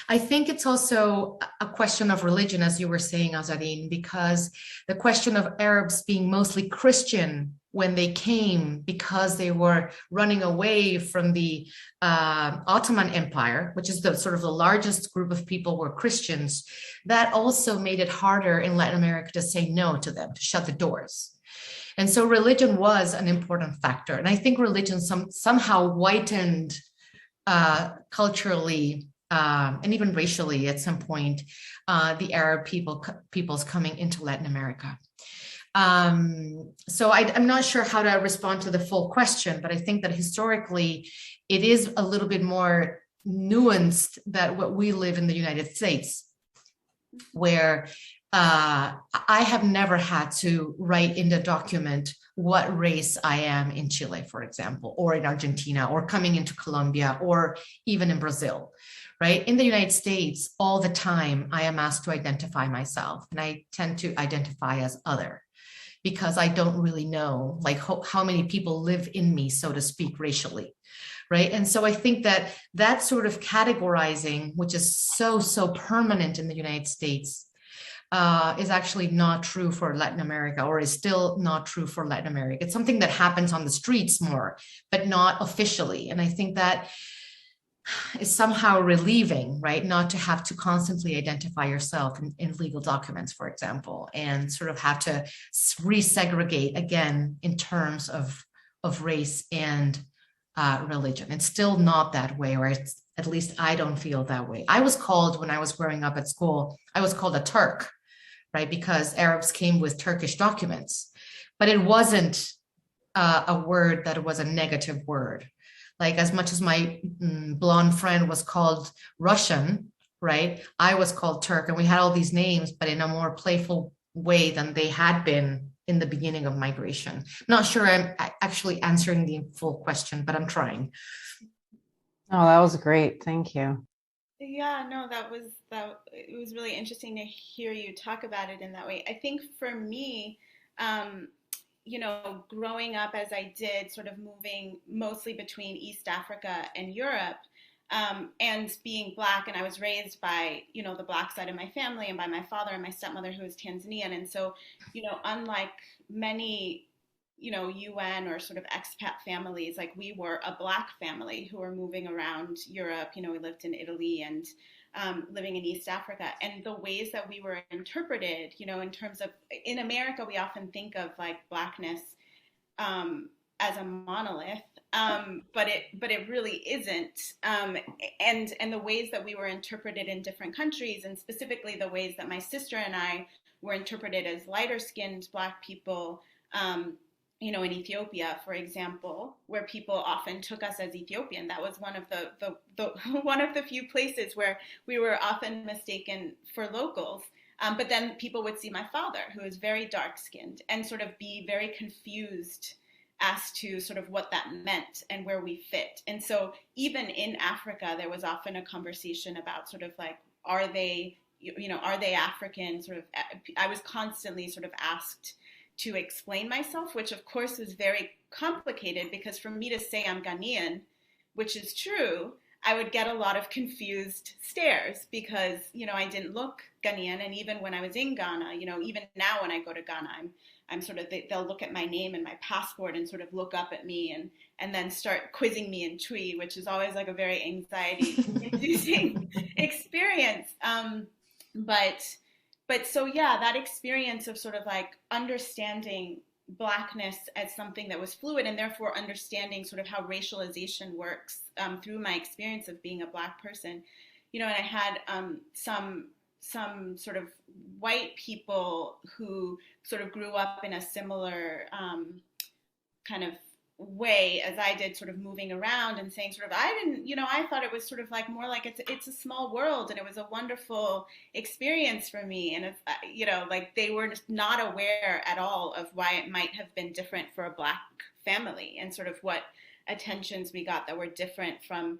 I think it's also a question of religion, as you were saying, Azareen, because the question of Arabs being mostly Christian when they came because they were running away from the Ottoman Empire, which is the sort of the largest group of people were Christians, that also made it harder in Latin America to say no to them, to shut the doors. And so religion was an important factor. And I think religion somehow whitened culturally and even racially at some point, the Arab peoples coming into Latin America. So I'm not sure how to respond to the full question, but I think that historically it is a little bit more nuanced than what we live in the United States, where I have never had to write in the document what race I am in Chile, for example, or in Argentina, or coming into Colombia, or even in Brazil. Right? In the United States, all the time, I am asked to identify myself, and I tend to identify as other because I don't really know like how many people live in me, so to speak, racially. Right. And so I think that sort of categorizing, which is so permanent in the United States, is actually not true for Latin America, or is still not true for Latin America. It's something that happens on the streets more, but not officially. And I think that is somehow relieving, right? Not to have to constantly identify yourself in legal documents, for example, and sort of have to resegregate again in terms of race and religion. It's still not that way, or at least I don't feel that way. I was called, when I was growing up at school, I was called a Turk, right? Because Arabs came with Turkish documents, but it wasn't a word that was a negative word. Like as much as my blonde friend was called Russian, right? I was called Turk, and we had all these names, but in a more playful way than they had been in the beginning of migration. Not sure I'm actually answering the full question, but I'm trying. Oh, that was great. Thank you. Yeah, no, it was really interesting to hear you talk about it in that way. I think for me, you know, growing up as I did, sort of moving mostly between East Africa and Europe, and being Black, and I was raised by, you know, the Black side of my family and by my father and my stepmother who is Tanzanian. And so, you know, unlike many, you know, UN or sort of expat families, like we were a Black family who were moving around Europe. You know, we lived in Italy and living in East Africa, and the ways that we were interpreted, you know, in terms of, in America, we often think of like Blackness as a monolith, but it really isn't. And the ways that we were interpreted in different countries, and specifically the ways that my sister and I were interpreted as lighter-skinned Black people, you know, in Ethiopia, for example, where people often took us as Ethiopian. That was one of the one of the few places where we were often mistaken for locals. But then people would see my father, who is very dark-skinned, and sort of be very confused as to sort of what that meant and where we fit. And so even in Africa, there was often a conversation about sort of like, are they African? Sort of, I was constantly sort of asked to explain myself, which of course was very complicated, because for me to say I'm Ghanaian, which is true, I would get a lot of confused stares because, I didn't look Ghanaian. And even when I was in Ghana, even now when I go to Ghana, I'm sort of, they'll look at my name and my passport and sort of look up at me and then start quizzing me in Twi, which is always like a very anxiety-inducing experience. But so, yeah, that experience of sort of like understanding Blackness as something that was fluid, and therefore understanding sort of how racialization works through my experience of being a Black person, and I had some sort of white people who sort of grew up in a similar kind of way as I did, sort of moving around and saying sort of, I thought it was sort of like more like it's a small world, and it was a wonderful experience for me. And it's, like they were just not aware at all of why it might have been different for a Black family, and sort of what attentions we got that were different from,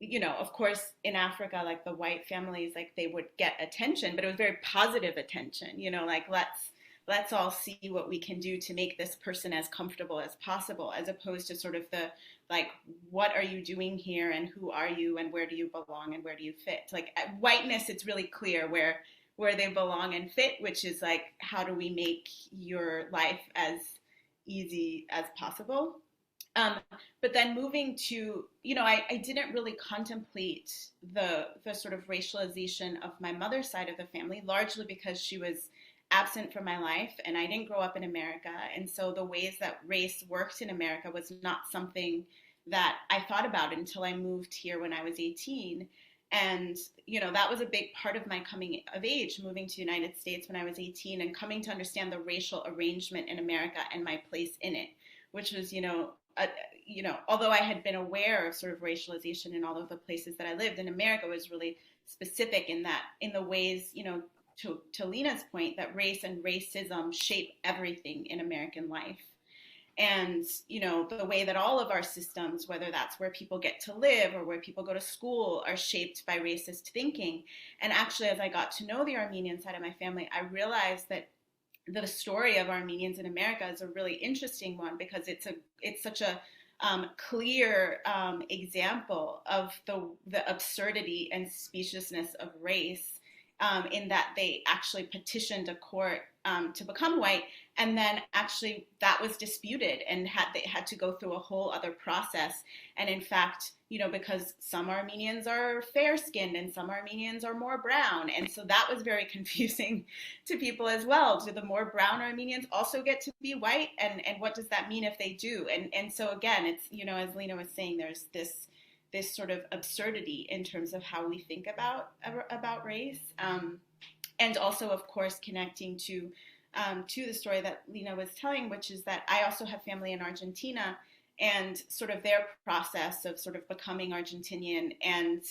of course in Africa, like the white families, like they would get attention, but it was very positive attention, like let's all see what we can do to make this person as comfortable as possible, as opposed to sort of the, like, what are you doing here and who are you and where do you belong and where do you fit? Like at whiteness, it's really clear where they belong and fit, which is like, how do we make your life as easy as possible? But then moving to, I didn't really contemplate the sort of racialization of my mother's side of the family, largely because she was absent from my life, and I didn't grow up in America. And so the ways that race worked in America was not something that I thought about until I moved here when I was 18. And, that was a big part of my coming of age, moving to the United States when I was 18 and coming to understand the racial arrangement in America and my place in it, which was, although I had been aware of sort of racialization in all of the places that I lived, in America was really specific in the ways, to Lina's point, that race and racism shape everything in American life. And, the way that all of our systems, whether that's where people get to live or where people go to school, are shaped by racist thinking. And actually, as I got to know the Armenian side of my family, I realized that the story of Armenians in America is a really interesting one, because it's such a clear example of the absurdity and speciousness of race, in that they actually petitioned a court to become white, and then actually that was disputed, and they had to go through a whole other process. And in fact, because some Armenians are fair-skinned and some Armenians are more brown, and so that was very confusing to people as well. Do the more brown Armenians also get to be white, and what does that mean if they do? And so again, it's, as Lina was saying, there's this sort of absurdity in terms of how we think about race, and also, of course, connecting to the story that Lina was telling, which is that I also have family in Argentina, and sort of their process of sort of becoming Argentinian, and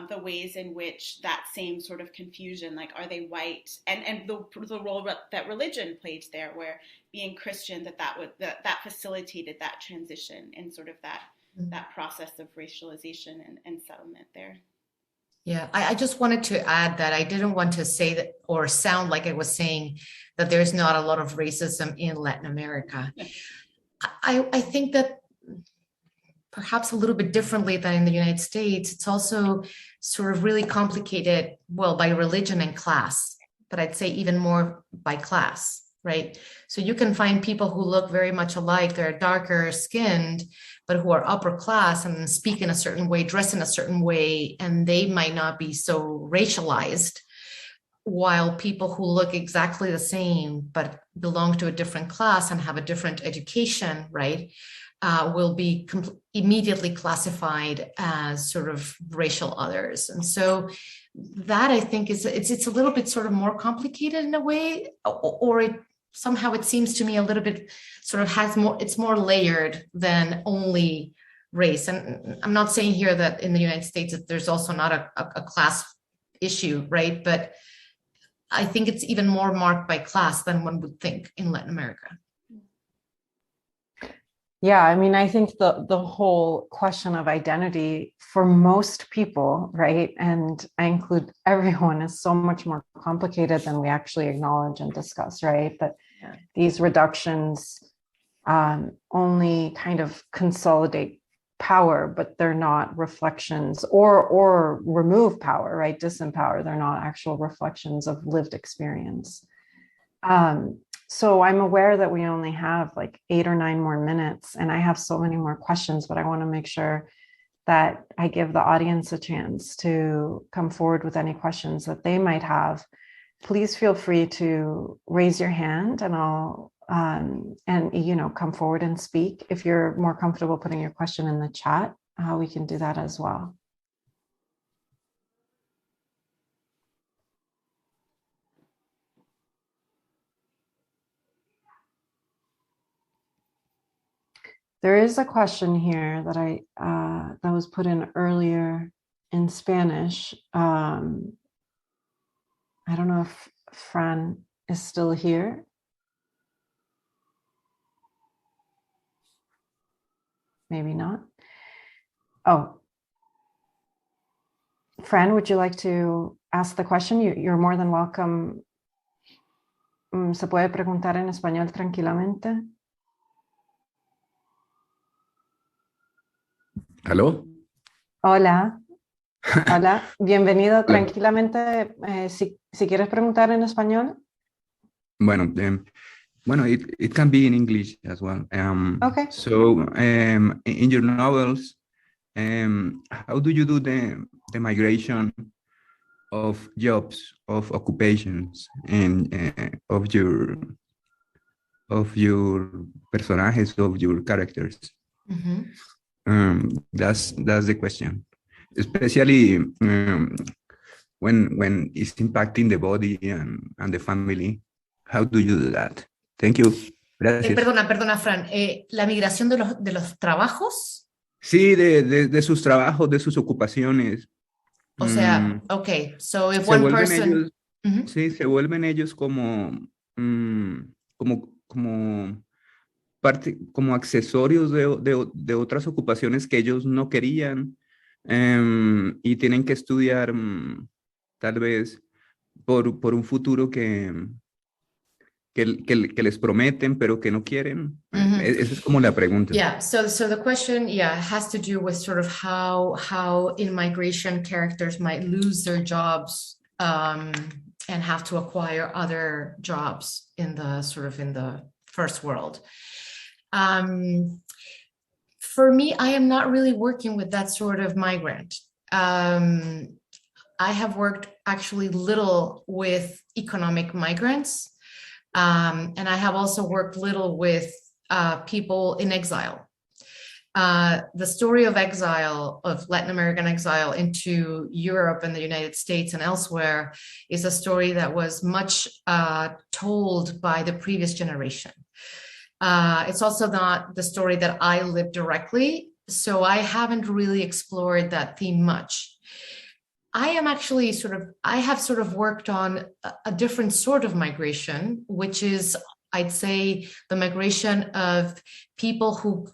the ways in which that same sort of confusion, like, are they white, and the role that religion played there, where being Christian, that facilitated that transition, and sort of that process of racialization and settlement there. Yeah, I just wanted to add that I didn't want to say that or sound like I was saying that there's not a lot of racism in Latin America. I think that perhaps a little bit differently than in the United States, it's also sort of really complicated, well, by religion and class, but I'd say even more by class, right? So you can find people who look very much alike, they're darker skinned, but who are upper class and speak in a certain way, dress in a certain way, and they might not be so racialized, while people who look exactly the same but belong to a different class and have a different education, right, will be immediately classified as sort of racial others. And so that, I think, it's a little bit sort of more complicated in a way, or somehow it seems to me a little bit sort of it's more layered than only race. And I'm not saying here that in the United States that there's also not a class issue, right? But I think it's even more marked by class than one would think in Latin America. Yeah, I mean, I think the whole question of identity for most people, right, and I include everyone, is so much more complicated than we actually acknowledge and discuss, right? That these reductions only kind of consolidate power, but they're not reflections, or remove power, right? Disempower. They're not actual reflections of lived experience. So I'm aware that we only have like 8 or 9 more minutes, and I have so many more questions, but I want to make sure that I give the audience a chance to come forward with any questions that they might have. Please feel free to raise your hand, and I'll come forward and speak. If you're more comfortable putting your question in the chat, we can do that as well. There is a question here that that was put in earlier in Spanish. I don't know if Fran is still here. Maybe not. Oh, Fran, would you like to ask the question? You're more than welcome. ¿Se puede preguntar en español tranquilamente? ¿Aló? Hola. Hola, bienvenido tranquilamente. Si quieres preguntar en español. Bueno, it can be in English as well. Okay. So, in your novels, how do you do the migration of jobs, of occupations, and of your personajes, of your characters? That's the question. Especially when it's impacting the body and the family. How do you do that? Thank you. Gracias. Perdona, Fran. ¿La migración de los trabajos? Sí, de sus trabajos, de sus ocupaciones. O sea, okay. So if se one vuelven person... ellos, sí, se vuelven ellos como parte, como accesorios de otras ocupaciones que ellos no querían, y tienen que estudiar tal vez por un futuro que les prometen pero que no quieren. Esa es como la pregunta. Yeah, so the question, has to do with sort of how in migration characters might lose their jobs and have to acquire other jobs in the first world. For me, I am not really working with that sort of migrant. I have worked actually little with economic migrants, and I have also worked little with people in exile. The story of exile, of Latin American exile into Europe and the United States and elsewhere, is a story that was much told by the previous generation. It's also not the story that I lived directly, so I haven't really explored that theme much. I have sort of worked on a different sort of migration, which is, I'd say, the migration of people who,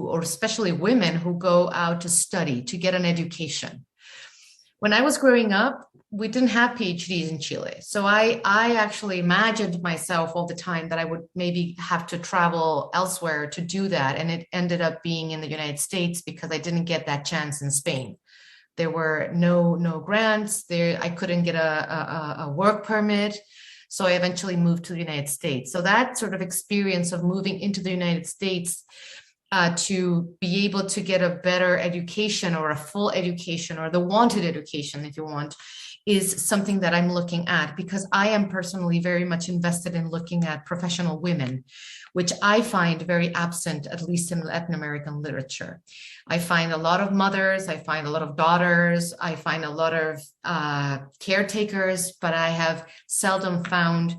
or especially women, who go out to study, to get an education. When I was growing up, we didn't have PhDs in Chile. So I actually imagined myself all the time that I would maybe have to travel elsewhere to do that. And it ended up being in the United States because I didn't get that chance in Spain. There were no grants there. I couldn't get a work permit. So I eventually moved to the United States. So that sort of experience of moving into the United States to be able to get a better education, or a full education, or the wanted education, if you want, is something that I'm looking at, because I am personally very much invested in looking at professional women, which I find very absent, at least in Latin American literature. I find a lot of mothers, I find a lot of daughters, I find a lot of caretakers, but I have seldom found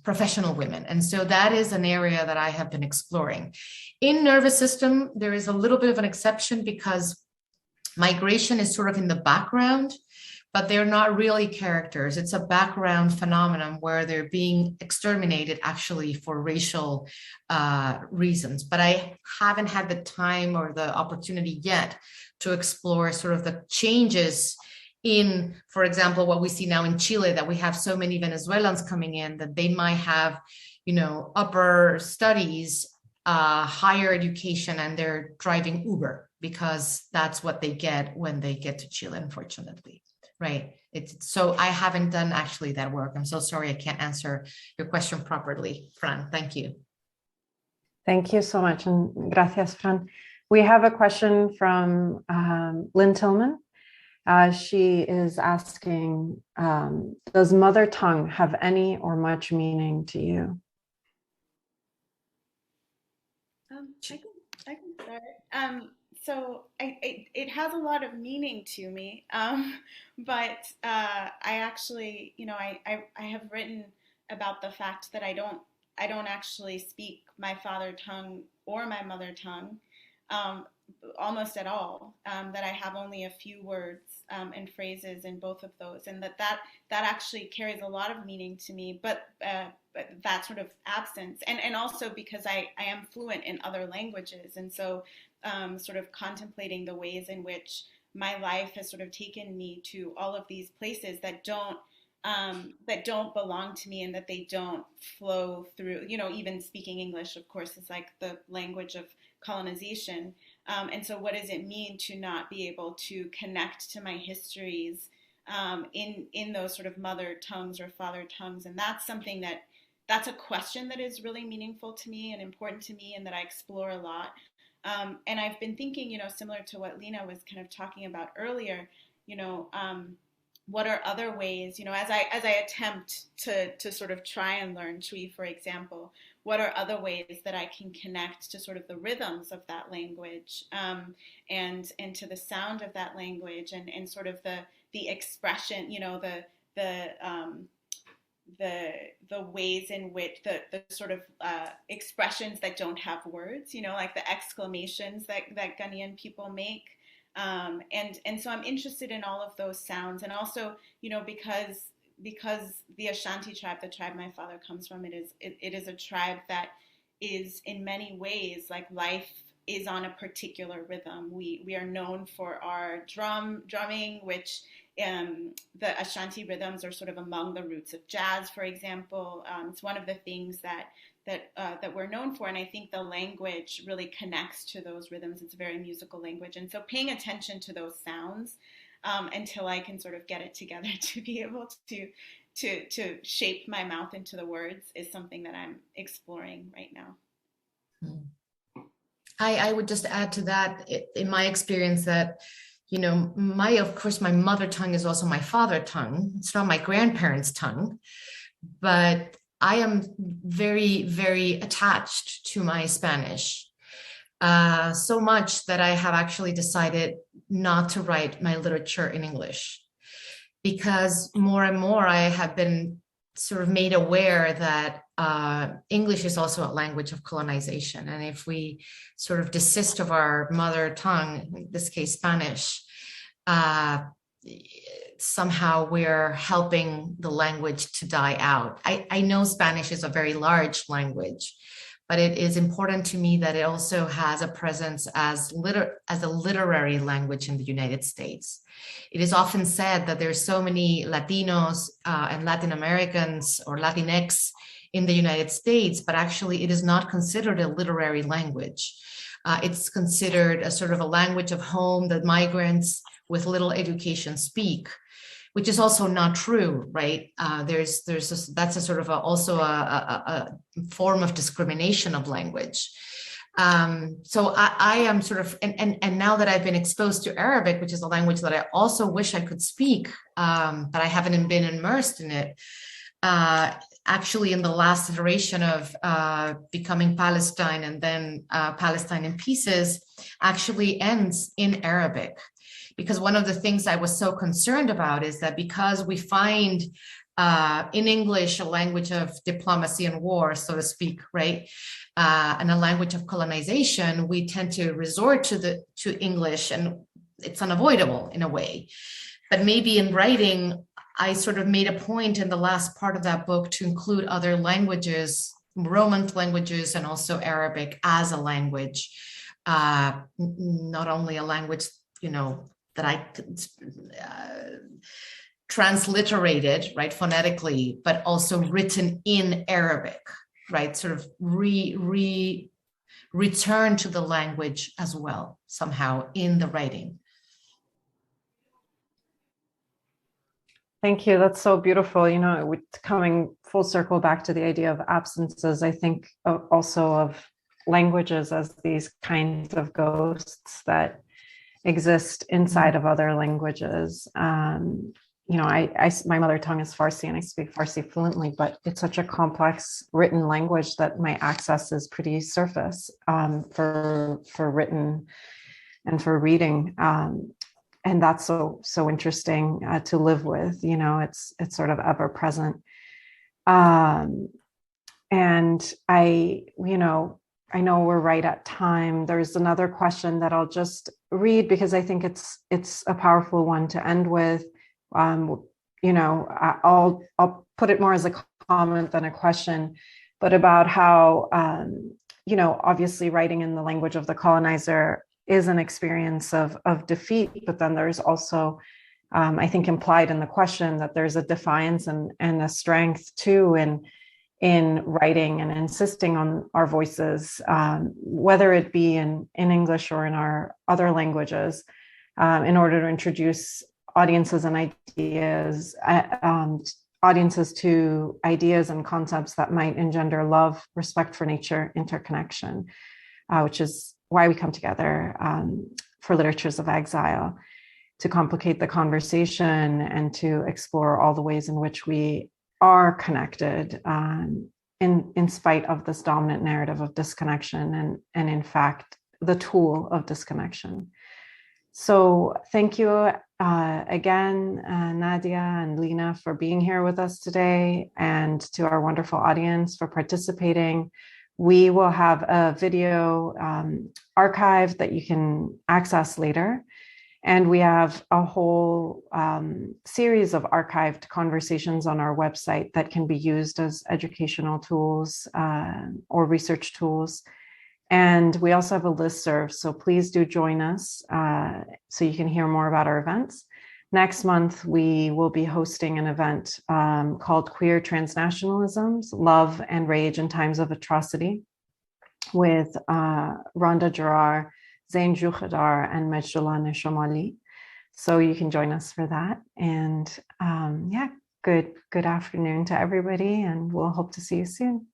professional women. And so that is an area that I have been exploring. In nervous system, there is a little bit of an exception because migration is sort of in the background. but they're not really characters. It's a background phenomenon where they're being exterminated actually for racial reasons. But I haven't had the time or the opportunity yet to explore sort of the changes in, for example, what we see now in Chile, that we have so many Venezuelans coming in that they might have, upper studies, higher education, and they're driving Uber because that's what they get when they get to Chile, unfortunately. Right. So I haven't done actually that work. I'm so sorry I can't answer your question properly, Fran. Thank you. Thank you so much. And gracias, Fran. We have a question from Lynn Tillman. She is asking, does mother tongue have any or much meaning to you? I can start. So it has a lot of meaning to me, but I actually, I have written about the fact that I don't actually speak my father tongue or my mother tongue almost at all. That I have only a few words and phrases in both of those, and that actually carries a lot of meaning to me. But that sort of absence, and also because I am fluent in other languages, and so sort of contemplating the ways in which my life has sort of taken me to all of these places that don't belong to me, and that they don't flow through, even speaking English, of course, is like the language of colonization. And so what does it mean to not be able to connect to my histories in those sort of mother tongues or father tongues? And that's something that's a question that is really meaningful to me and important to me, and that I explore a lot. And I've been thinking, similar to what Lina was kind of talking about earlier, what are other ways, as I attempt to sort of try and learn Chui, for example, what are other ways that I can connect to sort of the rhythms of that language, and to the sound of that language, and sort of the expression, the ways in which the sort of expressions that don't have words, like the exclamations that Ghanaian people make. And so I'm interested in all of those sounds, and also, because the Ashanti tribe, the tribe my father comes from, it is a tribe that is in many ways like life is on a particular rhythm. We are known for our drumming, which the Ashanti rhythms are sort of among the roots of jazz, for example. It's one of the things that we're known for, and I think the language really connects to those rhythms. It's a very musical language, and so paying attention to those sounds until I can sort of get it together to be able to shape my mouth into the words is something that I'm exploring right now. I would just add to that, in my experience, that of course my mother tongue is also my father tongue. It's not my grandparents' tongue, but I am very, very attached to my Spanish, so much that I have actually decided not to write my literature in English, because more and more I have been sort of made aware that English is also a language of colonization. And if we sort of desist of our mother tongue, in this case, Spanish, somehow we're helping the language to die out. I know Spanish is a very large language, but it is important to me that it also has a presence as a literary language in the United States. It is often said that there's so many Latinos and Latin Americans or Latinx in the United States, but actually it is not considered a literary language. It's considered a sort of a language of home that migrants with little education speak, which is also not true, right? That's a sort of also a form of discrimination of language. So I am sort of, and now that I've been exposed to Arabic, which is a language that I also wish I could speak, but I haven't been immersed in it. Actually, in the last iteration of Becoming Palestine and then Palestine in Pieces actually ends in Arabic. Because one of the things I was so concerned about is that because we find in English a language of diplomacy and war, so to speak, right, and a language of colonization, we tend to resort to English, and it's unavoidable in a way. But maybe in writing, I sort of made a point in the last part of that book to include other languages, Romance languages, and also Arabic as a language, not only a language, that I transliterated, right, phonetically, but also written in Arabic, right, sort of return to the language as well, somehow in the writing. Thank you. That's so beautiful. Coming full circle back to the idea of absences, I think also of languages as these kinds of ghosts that exist inside of other languages. My mother tongue is Farsi and I speak Farsi fluently, but it's such a complex written language that my access is pretty surface for written and for reading. And that's so interesting to live with. It's sort of ever present. And I know we're right at time. There's another question that I'll just read because I think it's a powerful one to end with. I'll put it more as a comment than a question, but about how, obviously writing in the language of the colonizer is an experience of defeat, but then there's also, I think implied in the question that there's a defiance and a strength too in writing and insisting on our voices, whether it be in English or in our other languages, in order to introduce audiences and audiences to ideas and concepts that might engender love, respect for nature, interconnection, which is why we come together for Literatures of Exile, to complicate the conversation and to explore all the ways in which we are connected in spite of this dominant narrative of disconnection and in fact, the tool of disconnection. So thank you again, Nadia and Lina, for being here with us today, and to our wonderful audience for participating. We will have a video archive that you can access later. And we have a whole series of archived conversations on our website that can be used as educational tools or research tools. And we also have a listserv, so please do join us so you can hear more about our events. Next month, we will be hosting an event called Queer Transnationalisms, Love and Rage in Times of Atrocity with Rhonda Gerard, Zain Joukhadar, and Majdulan Shomali. So you can join us for that. And good afternoon to everybody, and we'll hope to see you soon.